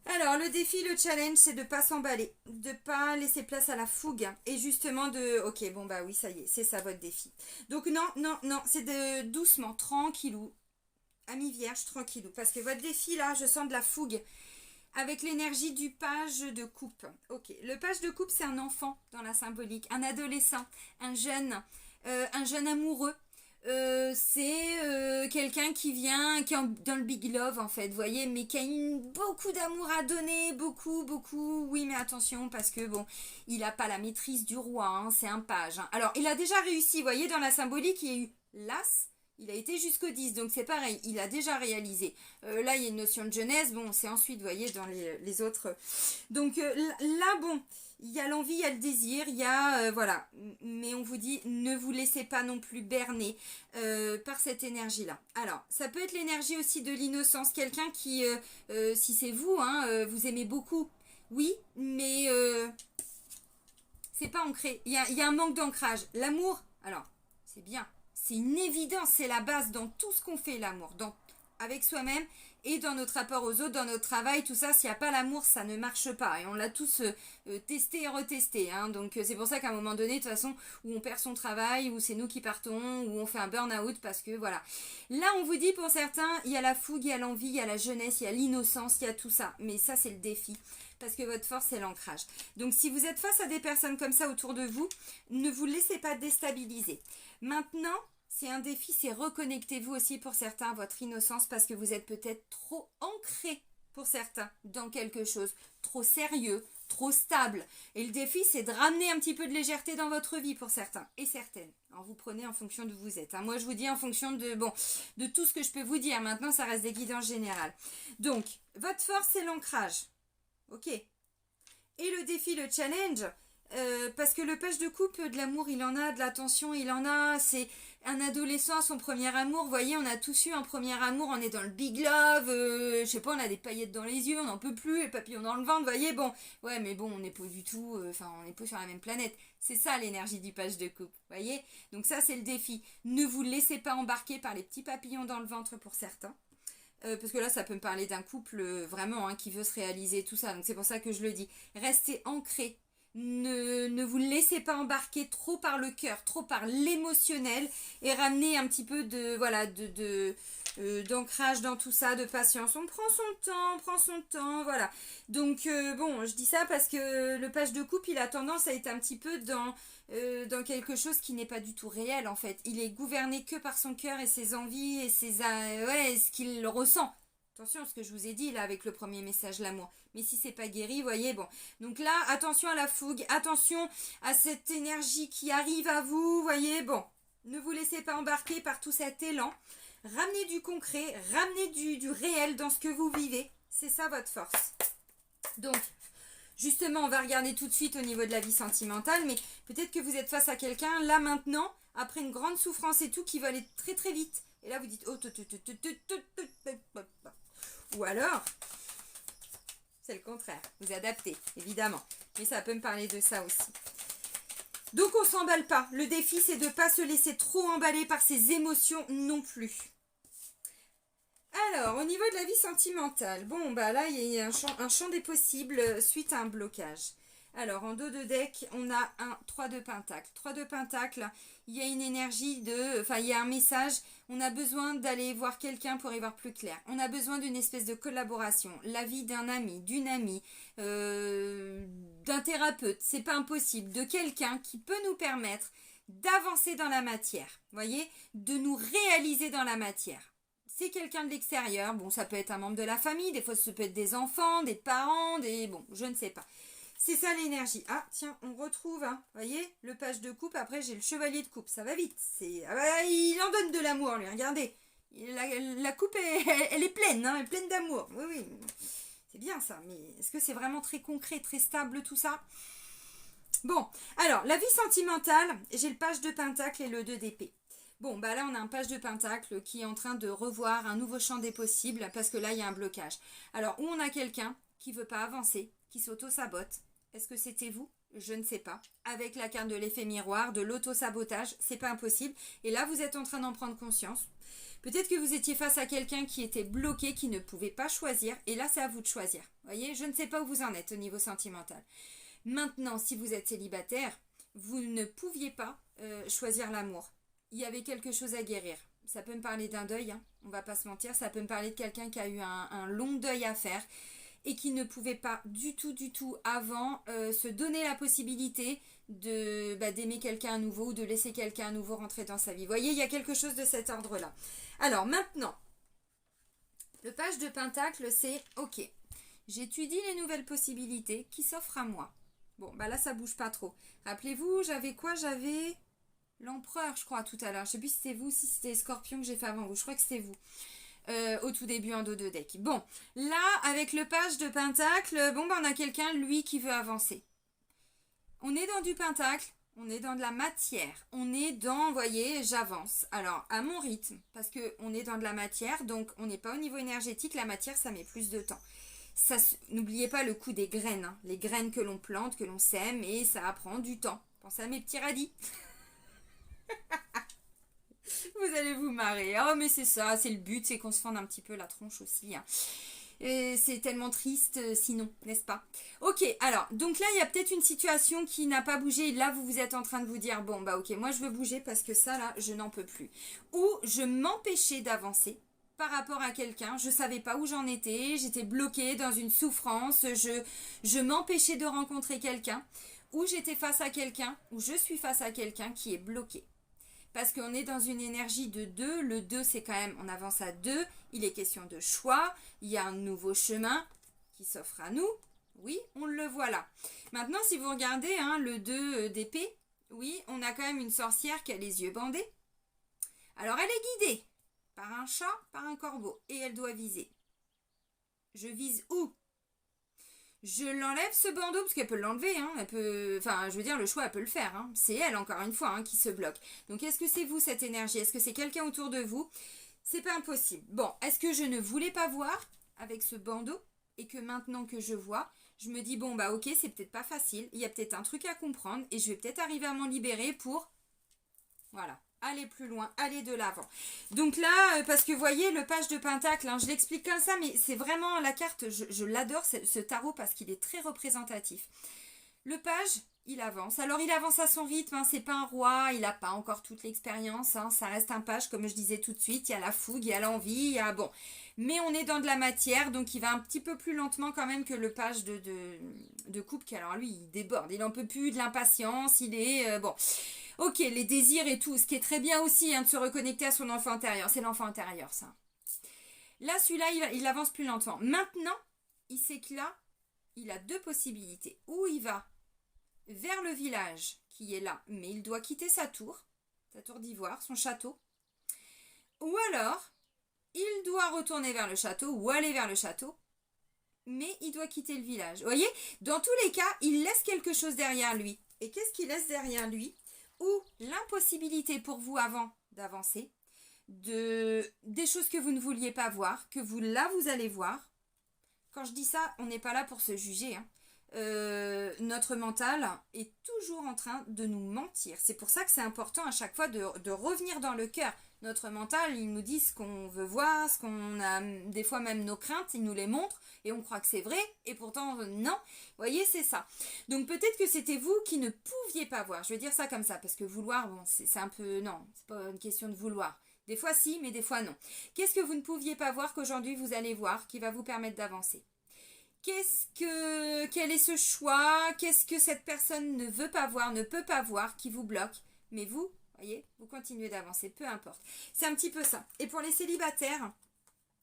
Alors, le défi, le challenge, c'est de ne pas s'emballer, de ne pas laisser place à la fougue et justement de... Ok, bon bah oui, ça y est, c'est ça votre défi. Donc non, non, non, c'est de doucement, tranquillou, ami vierge, tranquillou. Parce que votre défi, là, je sens de la fougue avec l'énergie du page de coupe. Ok, le page de coupe, c'est un enfant dans la symbolique, un adolescent, un jeune amoureux. C'est quelqu'un qui vient, qui est dans le big love en fait, vous voyez, mais qui a beaucoup d'amour à donner, beaucoup, beaucoup, oui mais attention parce que bon, il n'a pas la maîtrise du roi, hein, c'est un page. Hein. Alors il a déjà réussi, vous voyez, dans la symbolique, il y a eu l'as, il a été jusqu'au 10, donc c'est pareil, il a déjà réalisé. Là il y a une notion de jeunesse, bon c'est ensuite, vous voyez, dans les autres. Donc là bon... Il y a l'envie, il y a le désir, il y a... voilà. Mais on vous dit, ne vous laissez pas non plus berner par cette énergie-là. Alors, ça peut être l'énergie aussi de l'innocence. Quelqu'un qui, si c'est vous, hein, vous aimez beaucoup. Oui, mais c'est pas ancré. Il y a un manque d'ancrage. L'amour, alors, c'est bien. C'est une évidence, c'est la base dans tout ce qu'on fait, l'amour. Avec soi-même et dans notre rapport aux autres, dans notre travail, tout ça, s'il n'y a pas l'amour, ça ne marche pas. Et on l'a tous testé et retesté. Hein. Donc c'est pour ça qu'à un moment donné, de toute façon, où on perd son travail, où c'est nous qui partons, où on fait un burn-out, parce que voilà. Là, on vous dit pour certains, il y a la fougue, il y a l'envie, il y a la jeunesse, il y a l'innocence, il y a tout ça. Mais ça, c'est le défi. Parce que votre force, c'est l'ancrage. Donc si vous êtes face à des personnes comme ça autour de vous, ne vous laissez pas déstabiliser. Maintenant... C'est un défi, c'est reconnectez-vous aussi pour certains à votre innocence parce que vous êtes peut-être trop ancré pour certains dans quelque chose, trop sérieux, trop stable. Et le défi, c'est de ramener un petit peu de légèreté dans votre vie pour certains et certaines. Alors vous prenez en fonction de où vous êtes. Hein. Moi, je vous dis en fonction de tout ce que je peux vous dire. Maintenant, ça reste des guidances générales. Donc, votre force, c'est l'ancrage. Ok. Et le défi, le challenge... parce que le page de coupe, de l'amour, il en a, de l'attention, il en a, c'est un adolescent à son premier amour, vous voyez, on a tous eu un premier amour, on est dans le big love, je sais pas, on a des paillettes dans les yeux, on n'en peut plus, les papillons dans le ventre, vous voyez, bon, ouais, mais bon, on n'est pas du tout, on n'est pas sur la même planète, c'est ça l'énergie du page de coupe, vous voyez, donc ça c'est le défi, ne vous laissez pas embarquer par les petits papillons dans le ventre pour certains, parce que là ça peut me parler d'un couple vraiment hein, qui veut se réaliser tout ça, donc c'est pour ça que je le dis, restez ancrés. Ne vous laissez pas embarquer trop par le cœur, trop par l'émotionnel et ramenez un petit peu d'ancrage dans tout ça, de patience. On prend son temps, voilà. Donc bon, je dis ça parce que le page de coupe, il a tendance à être un petit peu dans quelque chose qui n'est pas du tout réel en fait. Il est gouverné que par son cœur et ses envies et ce qu'il ressent. Attention à ce que je vous ai dit là avec le premier message, l'amour. Mais si c'est pas guéri, vous voyez, bon. Donc là, attention à la fougue, attention à cette énergie qui arrive à vous, vous voyez, bon. Ne vous laissez pas embarquer par tout cet élan. Ramenez du concret, ramenez du réel dans ce que vous vivez. C'est ça votre force. Donc, justement, on va regarder tout de suite au niveau de la vie sentimentale, mais peut-être que vous êtes face à quelqu'un, là maintenant, après une grande souffrance et tout, qui va aller très très vite. Et là, vous dites, oh, ou alors, c'est le contraire. Vous adaptez, évidemment. Mais ça peut me parler de ça aussi. Donc, on ne s'emballe pas. Le défi, c'est de ne pas se laisser trop emballer par ses émotions non plus. Alors, au niveau de la vie sentimentale, bon, bah là, il y a un champ des possibles suite à un blocage. Alors, en dos de deck, on a un 3 de pentacle. 3 de pentacle, il y a une énergie il y a un message. On a besoin d'aller voir quelqu'un pour y voir plus clair. On a besoin d'une espèce de collaboration. L'avis d'un ami, d'une amie, d'un thérapeute, c'est pas impossible. De quelqu'un qui peut nous permettre d'avancer dans la matière. Voyez, de nous réaliser dans la matière. C'est quelqu'un de l'extérieur. Bon, ça peut être un membre de la famille. Des fois, ça peut être des enfants, des parents, bon, je ne sais pas. C'est ça l'énergie. Ah, tiens, on retrouve, hein, voyez, le page de coupe. Après, j'ai le chevalier de coupe. Ça va vite. Il en donne de l'amour, lui. Regardez. La coupe, elle est pleine, hein, elle est pleine d'amour. Oui, oui. C'est bien ça. Mais est-ce que c'est vraiment très concret, très stable, tout ça? Bon, alors, la vie sentimentale, j'ai le page de pentacle et le 2 d'épée. Bon, bah là, on a un page de pentacle qui est en train de revoir un nouveau champ des possibles parce que là, il y a un blocage. Alors, où on a quelqu'un qui ne veut pas avancer, qui s'auto-sabote, Est-ce que c'était vous? Je ne sais pas. Avec la carte de l'effet miroir, de l'auto-sabotage, c'est pas impossible. Et là, vous êtes en train d'en prendre conscience. Peut-être que vous étiez face à quelqu'un qui était bloqué, qui ne pouvait pas choisir. Et là, c'est à vous de choisir. Vous voyez, je ne sais pas où vous en êtes au niveau sentimental. Maintenant, si vous êtes célibataire, vous ne pouviez pas choisir l'amour. Il y avait quelque chose à guérir. Ça peut me parler d'un deuil, hein, on va pas se mentir. Ça peut me parler de quelqu'un qui a eu un long deuil à faire et qui ne pouvait pas du tout avant se donner la possibilité d'aimer quelqu'un à nouveau ou de laisser quelqu'un à nouveau rentrer dans sa vie. Vous voyez, il y a quelque chose de cet ordre-là. Alors maintenant, le page de Pentacle, c'est ok. J'étudie les nouvelles possibilités qui s'offrent à moi. Bon, bah là, ça bouge pas trop. Rappelez-vous, j'avais quoi? J'avais l'empereur, je crois, tout à l'heure. Je sais plus si c'était vous, si c'était Scorpion que j'ai fait avant vous. Je crois que c'était vous. Au tout début en dos de deck. Bon, là, avec le page de Pentacle, bon, bah, on a quelqu'un, lui, qui veut avancer. On est dans du Pentacle, on est dans de la matière, on est dans, vous voyez, j'avance. Alors, à mon rythme, parce qu'on est dans de la matière, donc on n'est pas au niveau énergétique, la matière, ça met plus de temps. N'oubliez pas le coup des graines, hein. Les graines que l'on plante, que l'on sème, et ça prend du temps. Pensez à mes petits radis. Vous allez vous marrer. Oh, mais c'est ça, c'est le but, c'est qu'on se fende un petit peu la tronche aussi, hein. Et c'est tellement triste sinon, n'est-ce pas? Ok, alors, donc là, il y a peut-être une situation qui n'a pas bougé. Et là, vous êtes en train de vous dire, bon, bah ok, moi, je veux bouger parce que ça, là, je n'en peux plus. Ou je m'empêchais d'avancer par rapport à quelqu'un. Je ne savais pas où j'en étais. J'étais bloquée dans une souffrance. Je m'empêchais de rencontrer quelqu'un. Ou j'étais face à quelqu'un, ou je suis face à quelqu'un qui est bloqué. Parce qu'on est dans une énergie de 2. Le 2, c'est quand même, on avance à 2. Il est question de choix. Il y a un nouveau chemin qui s'offre à nous. Oui, on le voit là. Maintenant, si vous regardez hein, le 2 d'épée, oui, on a quand même une sorcière qui a les yeux bandés. Alors, elle est guidée par un chat, par un corbeau. Et elle doit viser. Je vise où? Je l'enlève ce bandeau parce qu'elle peut l'enlever, hein. Elle peut, enfin, je veux dire, le choix, elle peut le faire. Hein. C'est elle, encore une fois, hein, qui se bloque. Donc, est-ce que c'est vous, cette énergie? Est-ce que c'est quelqu'un autour de vous? C'est pas impossible. Bon, est-ce que je ne voulais pas voir avec ce bandeau et que maintenant que je vois, je me dis, bon, bah ok, c'est peut-être pas facile. Il y a peut-être un truc à comprendre et je vais peut-être arriver à m'en libérer pour, voilà, aller plus loin, aller de l'avant. Donc là, parce que vous voyez, le page de Pentacle, hein, je l'explique comme ça, mais c'est vraiment la carte, je l'adore, ce tarot, parce qu'il est très représentatif. Le page, il avance. Alors, il avance à son rythme, hein, c'est pas un roi, il n'a pas encore toute l'expérience, hein, ça reste un page, comme je disais tout de suite, il y a la fougue, il y a l'envie, il y a, bon... Mais on est dans de la matière, donc il va un petit peu plus lentement quand même que le page de coupe, qui alors lui, il déborde, il en peut plus, de l'impatience, il est... bon... Ok, les désirs et tout, ce qui est très bien aussi hein, de se reconnecter à son enfant intérieur. C'est l'enfant intérieur, ça. Là, celui-là, il avance plus lentement. Maintenant, il sait que là, il a 2 possibilités. Ou il va vers le village qui est là, mais il doit quitter sa tour d'ivoire, son château. Ou alors, il doit retourner vers le château ou aller vers le château, mais il doit quitter le village. Vous voyez, dans tous les cas, il laisse quelque chose derrière lui. Et qu'est-ce qu'il laisse derrière lui? Ou l'impossibilité pour vous avant d'avancer, des choses que vous ne vouliez pas voir, que vous allez voir. Quand je dis ça, on n'est pas là pour se juger. Hein. Notre mental est toujours en train de nous mentir. C'est pour ça que c'est important à chaque fois de revenir dans le cœur. Notre mental, il nous dit ce qu'on veut voir, ce qu'on a, des fois même nos craintes, il nous les montre et on croit que c'est vrai et pourtant non. Vous voyez, c'est ça. Donc peut-être que c'était vous qui ne pouviez pas voir. Je vais dire ça comme ça parce que vouloir, bon, c'est un peu, non, c'est pas une question de vouloir. Des fois si, mais des fois non. Qu'est-ce que vous ne pouviez pas voir qu'aujourd'hui vous allez voir qui va vous permettre d'avancer? Quel est ce choix? Qu'est-ce que cette personne ne veut pas voir, ne peut pas voir, qui vous bloque? Mais vous, voyez, vous continuez d'avancer, peu importe. C'est un petit peu ça. Et pour les célibataires,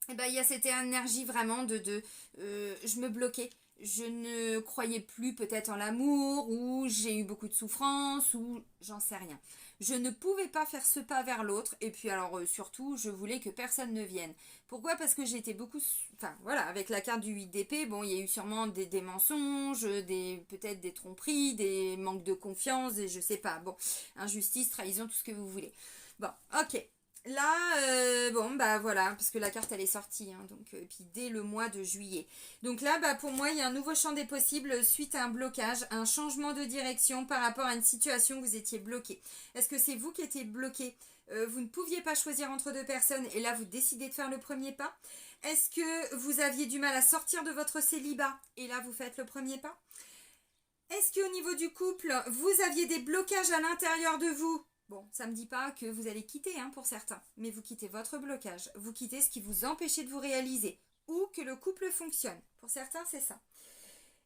eh ben, il y a cette énergie vraiment je me bloquais. Je ne croyais plus peut-être en l'amour, ou j'ai eu beaucoup de souffrance, ou j'en sais rien. Je ne pouvais pas faire ce pas vers l'autre, et puis alors surtout, je voulais que personne ne vienne. Pourquoi? Parce que j'étais beaucoup... Enfin voilà, avec la carte du 8 d'épée, bon, il y a eu sûrement des mensonges, peut-être des tromperies, des manques de confiance, et je sais pas, bon, injustice, trahison, tout ce que vous voulez. Bon, ok. Là, bon, bah voilà, parce que la carte elle est sortie, hein, donc, et puis dès le mois de juillet. Donc là, bah pour moi, il y a un nouveau champ des possibles suite à un blocage, un changement de direction par rapport à une situation où vous étiez bloqué. Est-ce que c'est vous qui étiez bloqué? Vous ne pouviez pas choisir entre deux personnes et là vous décidez de faire le premier pas? Est-ce que vous aviez du mal à sortir de votre célibat et là vous faites le premier pas? Est-ce qu'au niveau du couple, vous aviez des blocages à l'intérieur de vous? Bon, ça ne me dit pas que vous allez quitter hein, pour certains, mais vous quittez votre blocage, vous quittez ce qui vous empêchait de vous réaliser, ou que le couple fonctionne. Pour certains, c'est ça.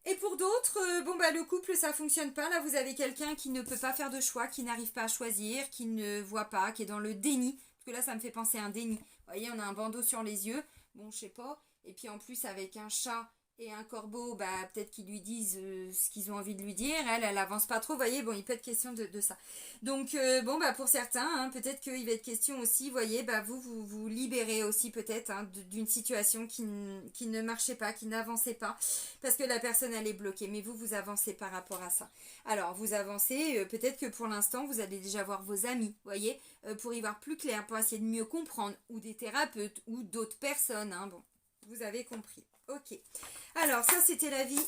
Et pour d'autres, bon bah le couple ça fonctionne pas. Là vous avez quelqu'un qui ne peut pas faire de choix, qui n'arrive pas à choisir, qui ne voit pas, qui est dans le déni. Parce que là ça me fait penser à un déni. Vous voyez, on a un bandeau sur les yeux. Bon, je sais pas. Et puis en plus avec un chat et un corbeau, bah peut-être qu'ils lui disent ce qu'ils ont envie de lui dire. Elle avance pas trop. Vous voyez, bon, il peut être question de ça. Donc bon bah pour certains, hein, peut-être qu'il va être question aussi, vous voyez, bah vous libérez aussi peut-être hein, d'une situation qui ne marchait pas, qui n'avançait pas, parce que la personne elle est bloquée. Mais vous avancez par rapport à ça. Alors vous avancez, peut-être que pour l'instant vous allez déjà voir vos amis, vous voyez, pour y voir plus clair, pour essayer de mieux comprendre, ou des thérapeutes, ou d'autres personnes. Hein, bon, vous avez compris. Ok. Alors ça c'était la vie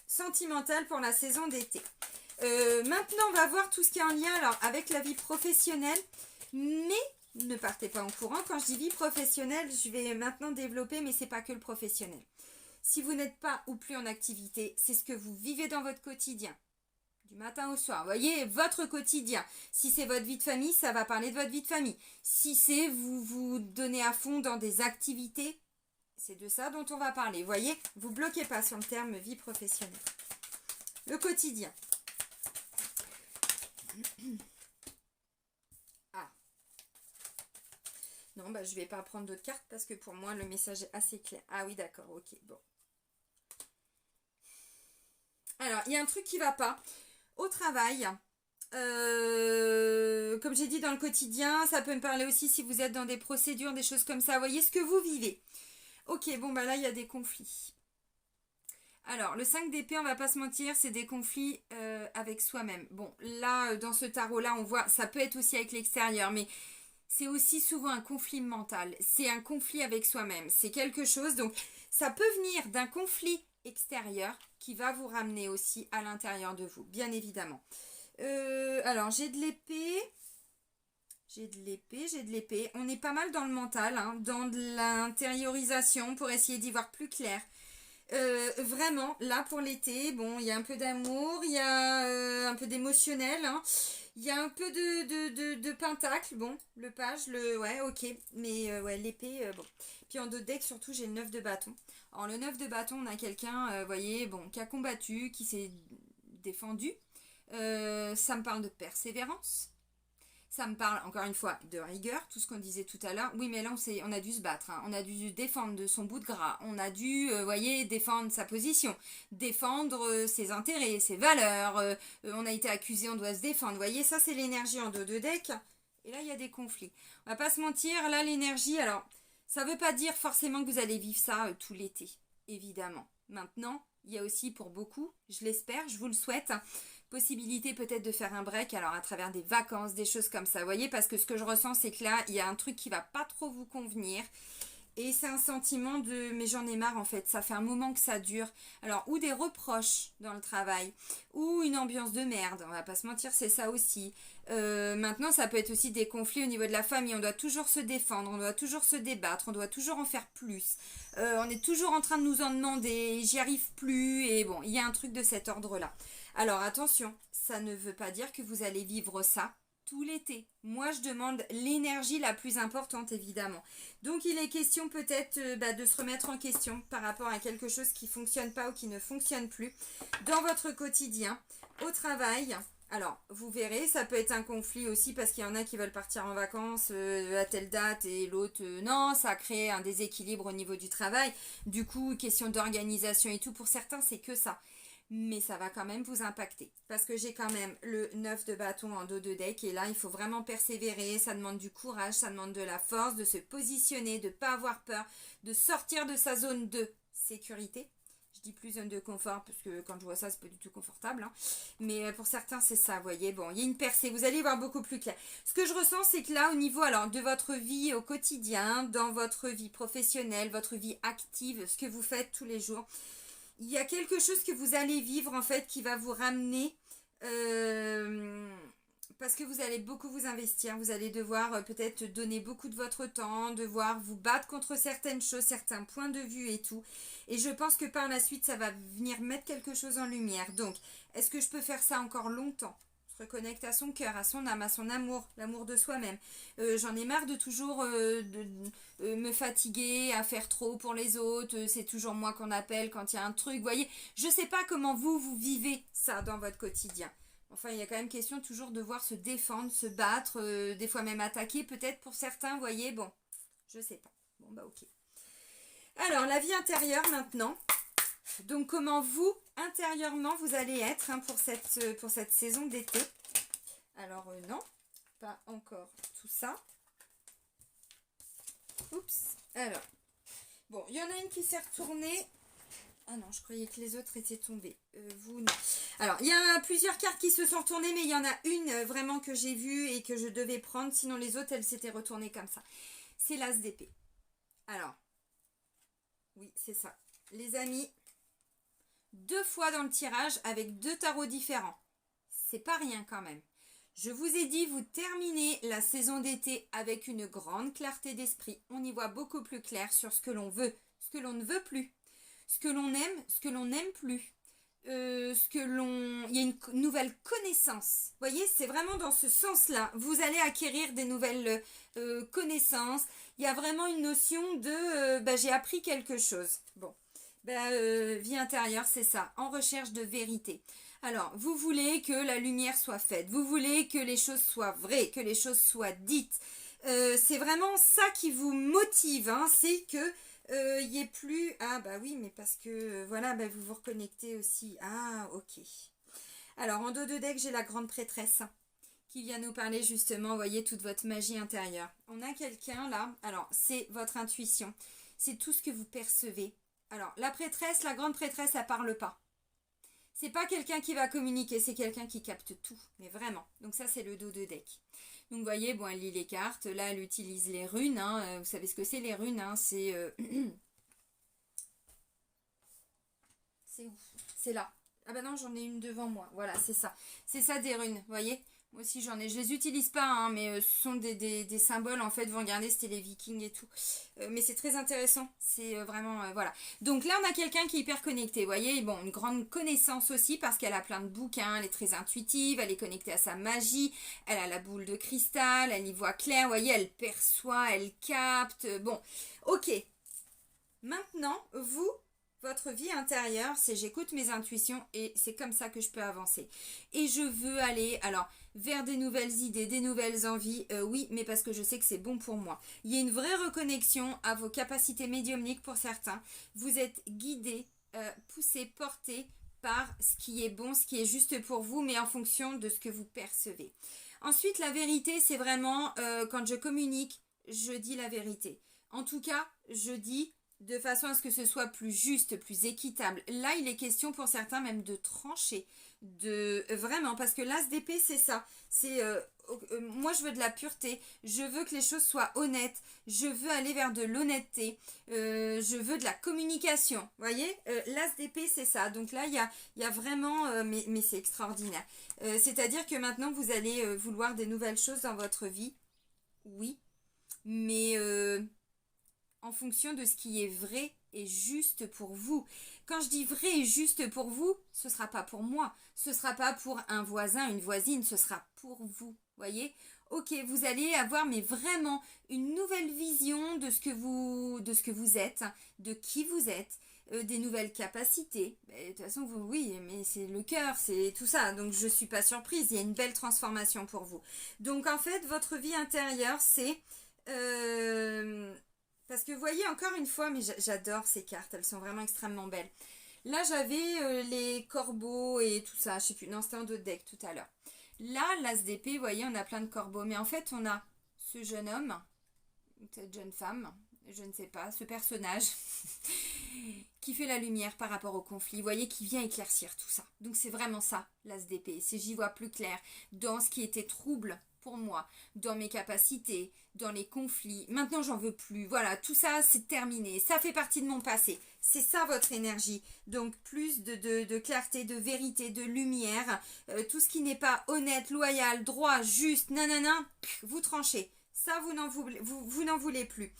sentimentale pour la saison d'été. Maintenant on va voir tout ce qui est en lien alors avec la vie professionnelle, mais ne partez pas en courant. Quand je dis vie professionnelle, je vais maintenant développer, mais c'est pas que le professionnel. Si vous n'êtes pas ou plus en activité, c'est ce que vous vivez dans votre quotidien, du matin au soir. Vous voyez, votre quotidien. Si c'est votre vie de famille, ça va parler de votre vie de famille. Si c'est vous donnez à fond dans des activités, c'est de ça dont on va parler. Vous voyez, vous bloquez pas sur le terme vie professionnelle. Le quotidien. Ah. Non, bah je vais pas prendre d'autres cartes parce que pour moi le message est assez clair. Ah oui, d'accord, ok, bon. Alors, il y a un truc qui va pas. Au travail, comme j'ai dit dans le quotidien, ça peut me parler aussi si vous êtes dans des procédures, des choses comme ça. Vous voyez ce que vous vivez. Ok, bon bah là il y a des conflits. Alors, le 5 d'épée, on va pas se mentir, c'est des conflits avec soi-même. Bon, là, dans ce tarot-là, on voit, ça peut être aussi avec l'extérieur, mais c'est aussi souvent un conflit mental. C'est un conflit avec soi-même. C'est quelque chose, donc ça peut venir d'un conflit extérieur qui va vous ramener aussi à l'intérieur de vous, bien évidemment. Alors, j'ai de l'épée. J'ai de l'épée, j'ai de l'épée. On est pas mal dans le mental, hein, dans de l'intériorisation pour essayer d'y voir plus clair. Vraiment, là pour l'été, bon, il y a un peu d'amour, il y a un peu d'émotionnel, hein. Il y a un peu de pentacle, bon, le page, ouais, ok, mais ouais, l'épée, bon. Puis en deux decks, surtout, j'ai le 9 de bâton. Alors le 9 de bâton, on a quelqu'un, vous voyez, bon, qui a combattu, qui s'est défendu. Ça me parle de persévérance. Ça me parle, encore une fois, de rigueur, tout ce qu'on disait tout à l'heure. Oui, mais là, on a dû se battre. Hein. On a dû défendre de son bout de gras. On a dû, voyez, défendre sa position. Défendre ses intérêts, ses valeurs. On a été accusé, on doit se défendre. Vous voyez, ça, c'est l'énergie en deux decks. Et là, il y a des conflits. On va pas se mentir, là, l'énergie, alors, ça veut pas dire forcément que vous allez vivre ça tout l'été. Évidemment. Maintenant, il y a aussi pour beaucoup, je l'espère, je vous le souhaite, possibilité peut-être de faire un break, alors à travers des vacances, des choses comme ça, vous voyez, parce que ce que je ressens, c'est que là, il y a un truc qui va pas trop vous convenir, et c'est un sentiment de, mais j'en ai marre en fait, ça fait un moment que ça dure, alors, ou des reproches dans le travail, ou une ambiance de merde, on va pas se mentir, c'est ça aussi. Maintenant, ça peut être aussi des conflits au niveau de la famille, on doit toujours se défendre, on doit toujours se débattre, on doit toujours en faire plus, on est toujours en train de nous en demander, j'y arrive plus, et bon, il y a un truc de cet ordre-là. Alors attention, ça ne veut pas dire que vous allez vivre ça tout l'été. Moi, je demande l'énergie la plus importante, évidemment. Donc, il est question peut-être de se remettre en question par rapport à quelque chose qui ne fonctionne pas ou qui ne fonctionne plus dans votre quotidien, au travail. Alors, vous verrez, ça peut être un conflit aussi parce qu'il y en a qui veulent partir en vacances à telle date et l'autre non, ça crée un déséquilibre au niveau du travail. Du coup, question d'organisation et tout, pour certains, c'est que ça. Mais ça va quand même vous impacter. Parce que j'ai quand même le 9 de bâton en dos de deck. Et là, il faut vraiment persévérer. Ça demande du courage, ça demande de la force, de se positionner, de ne pas avoir peur, de sortir de sa zone de sécurité. Je dis plus zone de confort parce que quand je vois ça, c'est pas du tout confortable. Hein. Mais pour certains, c'est ça, vous voyez. Bon, il y a une percée, vous allez voir beaucoup plus clair. Ce que je ressens, c'est que là, au niveau alors de votre vie au quotidien, dans votre vie professionnelle, votre vie active, ce que vous faites tous les jours, il y a quelque chose que vous allez vivre en fait qui va vous ramener... parce que vous allez beaucoup vous investir, vous allez devoir peut-être donner beaucoup de votre temps, devoir vous battre contre certaines choses, certains points de vue et tout. Et je pense que par la suite, ça va venir mettre quelque chose en lumière. Donc, est-ce que je peux faire ça encore longtemps ? Se reconnecte à son cœur, à son âme, à son amour, l'amour de soi-même. J'en ai marre de toujours me fatiguer, à faire trop pour les autres. C'est toujours moi qu'on appelle quand il y a un truc. Vous voyez, je ne sais pas comment vous vivez ça dans votre quotidien. Enfin, il y a quand même question toujours de devoir se défendre, se battre, des fois même attaquer, peut-être pour certains, vous voyez, bon, je sais pas. Bon, bah ok. Alors, la vie intérieure maintenant. Donc, comment vous, intérieurement, vous allez être hein, pour cette saison d'été. Alors, non, pas encore tout ça. Oups, alors. Bon, il y en a une qui s'est retournée. Ah non, je croyais que les autres étaient tombés. Vous, non. Alors, il y a plusieurs cartes qui se sont retournées, mais il y en a une vraiment que j'ai vue et que je devais prendre. Sinon, les autres, elles s'étaient retournées comme ça. C'est l'as d'épée. Alors, oui, c'est ça. Les amis, 2 fois dans le tirage avec 2 tarots différents. C'est pas rien quand même. Je vous ai dit, vous terminez la saison d'été avec une grande clarté d'esprit. On y voit beaucoup plus clair sur ce que l'on veut, ce que l'on ne veut plus. Ce que l'on aime, ce que l'on n'aime plus, il y a une nouvelle connaissance. Vous voyez, c'est vraiment dans ce sens-là. Vous allez acquérir des nouvelles connaissances. Il y a vraiment une notion de j'ai appris quelque chose. Bon, vie intérieure, c'est ça, en recherche de vérité. Alors, vous voulez que la lumière soit faite, vous voulez que les choses soient vraies, que les choses soient dites. C'est vraiment ça qui vous motive, hein, c'est que il n'y ait plus... Ah bah oui, mais parce que voilà, vous vous reconnectez aussi. Ah, ok. Alors, en dos de deck, j'ai la grande prêtresse qui vient nous parler justement, vous voyez, toute votre magie intérieure. On a quelqu'un là, alors c'est votre intuition, c'est tout ce que vous percevez. Alors, la prêtresse, la grande prêtresse, elle parle pas. C'est pas quelqu'un qui va communiquer, c'est quelqu'un qui capte tout, mais vraiment. Donc ça, c'est le dos de deck. Donc vous voyez, bon, elle lit les cartes. Là, elle utilise les runes. Hein. Vous savez ce que c'est les runes hein. C'est c'est où? C'est là. Ah bah non, j'en ai une devant moi. Voilà, c'est ça. C'est ça des runes, vous voyez? Moi aussi j'en ai. Je les utilise pas, hein, mais ce sont des symboles. En fait, vous regardez, c'était les Vikings et tout. Mais c'est très intéressant. C'est vraiment... voilà. Donc là, on a quelqu'un qui est hyper connecté. Vous voyez, bon, une grande connaissance aussi parce qu'elle a plein de bouquins. Elle est très intuitive. Elle est connectée à sa magie. Elle a la boule de cristal. Elle y voit clair. Vous voyez, elle perçoit, elle capte. Bon, ok. Maintenant, vous... Votre vie intérieure, c'est j'écoute mes intuitions et c'est comme ça que je peux avancer. Et je veux aller, alors, vers des nouvelles idées, des nouvelles envies, oui, mais parce que je sais que c'est bon pour moi. Il y a une vraie reconnexion à vos capacités médiumniques pour certains. Vous êtes guidé, poussé, porté par ce qui est bon, ce qui est juste pour vous, mais en fonction de ce que vous percevez. Ensuite, la vérité, c'est vraiment, quand je communique, je dis la vérité. En tout cas, je dis... de façon à ce que ce soit plus juste, plus équitable. Là, il est question pour certains même de trancher, de vraiment, parce que l'as d'épée, c'est ça. C'est moi, je veux de la pureté. Je veux que les choses soient honnêtes. Je veux aller vers de l'honnêteté. Je veux de la communication. Vous voyez, l'as d'épée, c'est ça. Donc là, il y a vraiment, mais c'est extraordinaire. C'est-à-dire que maintenant, vous allez vouloir des nouvelles choses dans votre vie. Oui, mais en fonction de ce qui est vrai et juste pour vous. Quand je dis vrai et juste pour vous, ce ne sera pas pour moi, ce ne sera pas pour un voisin, une voisine, ce sera pour vous, voyez. Ok, vous allez avoir mais vraiment une nouvelle vision de ce que vous êtes, de qui vous êtes, des nouvelles capacités. De toute façon, oui, mais c'est le cœur, c'est tout ça, donc je ne suis pas surprise, il y a une belle transformation pour vous. Donc en fait, votre vie intérieure, c'est... parce que vous voyez, encore une fois, mais j'adore ces cartes, elles sont vraiment extrêmement belles. Là, j'avais les corbeaux et tout ça, je sais plus, non, c'était un autre deck tout à l'heure. Là, l'as d'épée, vous voyez, on a plein de corbeaux, mais en fait, on a ce jeune homme, cette jeune femme, je ne sais pas, ce personnage qui fait la lumière par rapport au conflit, vous voyez, qui vient éclaircir tout ça. Donc c'est vraiment ça, l'as d'épée, c'est j'y vois plus clair dans ce qui était trouble pour moi, dans mes capacités, dans les conflits. Maintenant, j'en veux plus. Voilà, tout ça, c'est terminé. Ça fait partie de mon passé. C'est ça votre énergie. Donc, plus de clarté, de vérité, de lumière. Tout ce qui n'est pas honnête, loyal, droit, juste, nanana, vous tranchez. Ça, vous n'en voulez plus.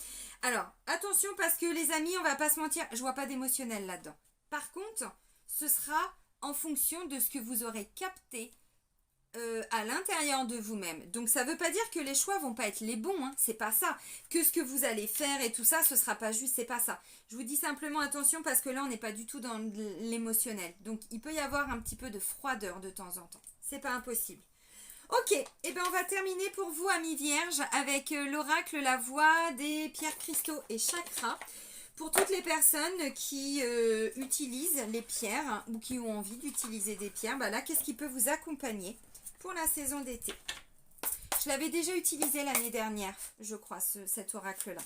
Alors, attention parce que les amis, on va pas se mentir, je vois pas d'émotionnel là-dedans. Par contre, ce sera en fonction de ce que vous aurez capté à l'intérieur de vous-même. Donc ça veut pas dire que les choix vont pas être les bons, hein, c'est pas ça. Que ce que vous allez faire et tout ça, ce sera pas juste, c'est pas ça. Je vous dis simplement attention parce que là on n'est pas du tout dans l'émotionnel. Donc il peut y avoir un petit peu de froideur de temps en temps. C'est pas impossible. Ok, et ben on va terminer pour vous, amis vierges, avec l'oracle, la voix des pierres, cristaux et chakras. Pour toutes les personnes qui utilisent les pierres ou qui ont envie d'utiliser des pierres, bah là, qu'est-ce qui peut vous accompagner pour la saison d'été? Je l'avais déjà utilisé l'année dernière, je crois, cet oracle-là.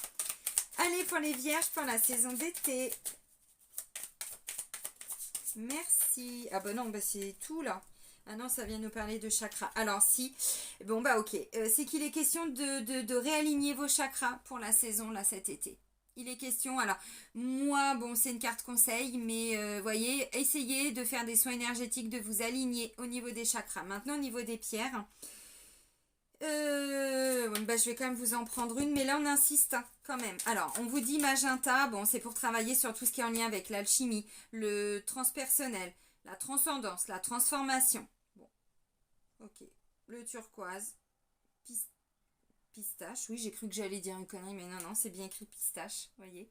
Allez, pour les vierges, pour la saison d'été. Merci. Ah bah non, bah c'est tout là. Ah non, ça vient nous parler de chakras. Alors si, bon bah ok. C'est qu'il est question de réaligner vos chakras pour la saison là cet été. Il est question, alors moi, bon c'est une carte conseil, mais voyez, essayez de faire des soins énergétiques, de vous aligner au niveau des chakras. Maintenant au niveau des pierres, bah, je vais quand même vous en prendre une, mais là on insiste hein, quand même. Alors on vous dit magenta, bon c'est pour travailler sur tout ce qui est en lien avec l'alchimie, le transpersonnel, la transcendance, la transformation. Bon, ok, le turquoise, pistache, oui j'ai cru que j'allais dire une connerie, mais non, c'est bien écrit pistache, voyez.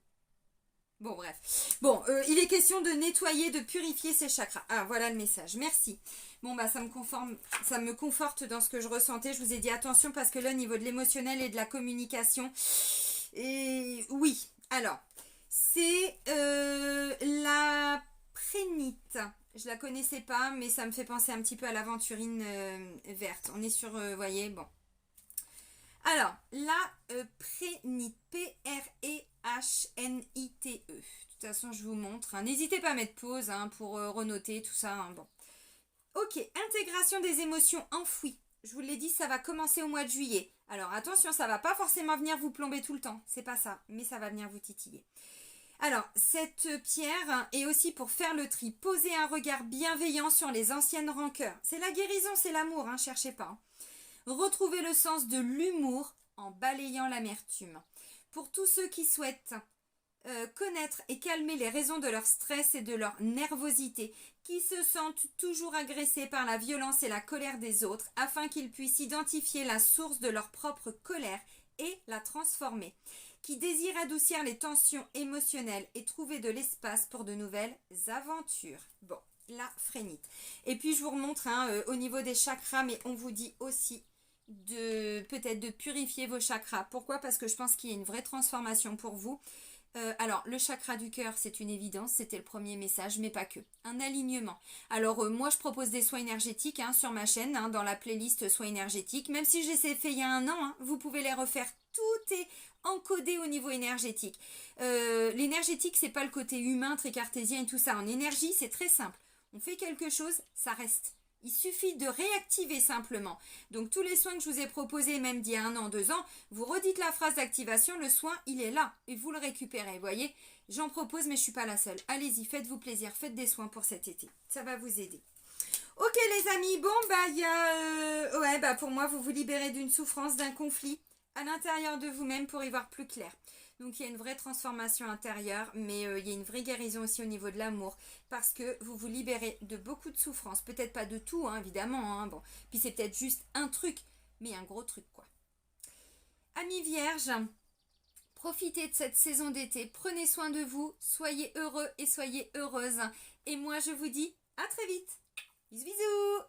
Bon, bref. Bon, il est question de nettoyer, de purifier ses chakras. Ah, voilà le message. Merci. Bon, bah, ça me conforte dans ce que je ressentais. Je vous ai dit attention parce que là, au niveau de l'émotionnel et de la communication, et oui. Alors, c'est la prénite. Je la connaissais pas, mais ça me fait penser un petit peu à l'aventurine verte. On est sur, voyez, bon. Alors, la prénite, P-R-E-H-N-I-T-E. De toute façon, je vous montre. Hein. N'hésitez pas à mettre pause hein, pour renoter tout ça. Hein. Bon. Ok, intégration des émotions enfouies. Je vous l'ai dit, ça va commencer au mois de juillet. Alors attention, ça va pas forcément venir vous plomber tout le temps. C'est pas ça, mais ça va venir vous titiller. Alors, cette pierre est aussi pour faire le tri. Poser un regard bienveillant sur les anciennes rancœurs. C'est la guérison, c'est l'amour, hein, cherchez pas. Hein. Retrouver le sens de l'humour en balayant l'amertume. Pour tous ceux qui souhaitent connaître et calmer les raisons de leur stress et de leur nervosité, qui se sentent toujours agressés par la violence et la colère des autres, afin qu'ils puissent identifier la source de leur propre colère et la transformer, qui désirent adoucir les tensions émotionnelles et trouver de l'espace pour de nouvelles aventures. Bon, la frénite. Et puis je vous remontre hein, au niveau des chakras, mais on vous dit aussi peut-être de purifier vos chakras. Pourquoi? Parce que je pense qu'il y a une vraie transformation pour vous. Alors, le chakra du cœur, c'est une évidence, c'était le premier message, mais pas que. Un alignement. Alors, moi, je propose des soins énergétiques hein, sur ma chaîne, hein, dans la playlist soins énergétiques. Même si je les ai fait il y a un an, hein, vous pouvez les refaire. Tout est encodé au niveau énergétique. L'énergétique, c'est pas le côté humain, très cartésien et tout ça. En énergie, c'est très simple. On fait quelque chose, ça reste. Il suffit de réactiver simplement. Donc tous les soins que je vous ai proposés, même d'il y a 1 an, 2 ans, vous redites la phrase d'activation, le soin, il est là et vous le récupérez. Vous voyez, j'en propose, mais je ne suis pas la seule. Allez-y, faites-vous plaisir, faites des soins pour cet été. Ça va vous aider. Ok les amis, bon, bah il y a... ouais, bah pour moi, vous vous libérez d'une souffrance, d'un conflit à l'intérieur de vous-même pour y voir plus clair. Donc il y a une vraie transformation intérieure, mais il y a une vraie guérison aussi au niveau de l'amour, parce que vous vous libérez de beaucoup de souffrances, peut-être pas de tout, hein, évidemment, hein, bon. Puis c'est peut-être juste un truc, mais un gros truc, quoi. Amis vierges, profitez de cette saison d'été, prenez soin de vous, soyez heureux et soyez heureuses. Et moi je vous dis à très vite. Bisous bisous.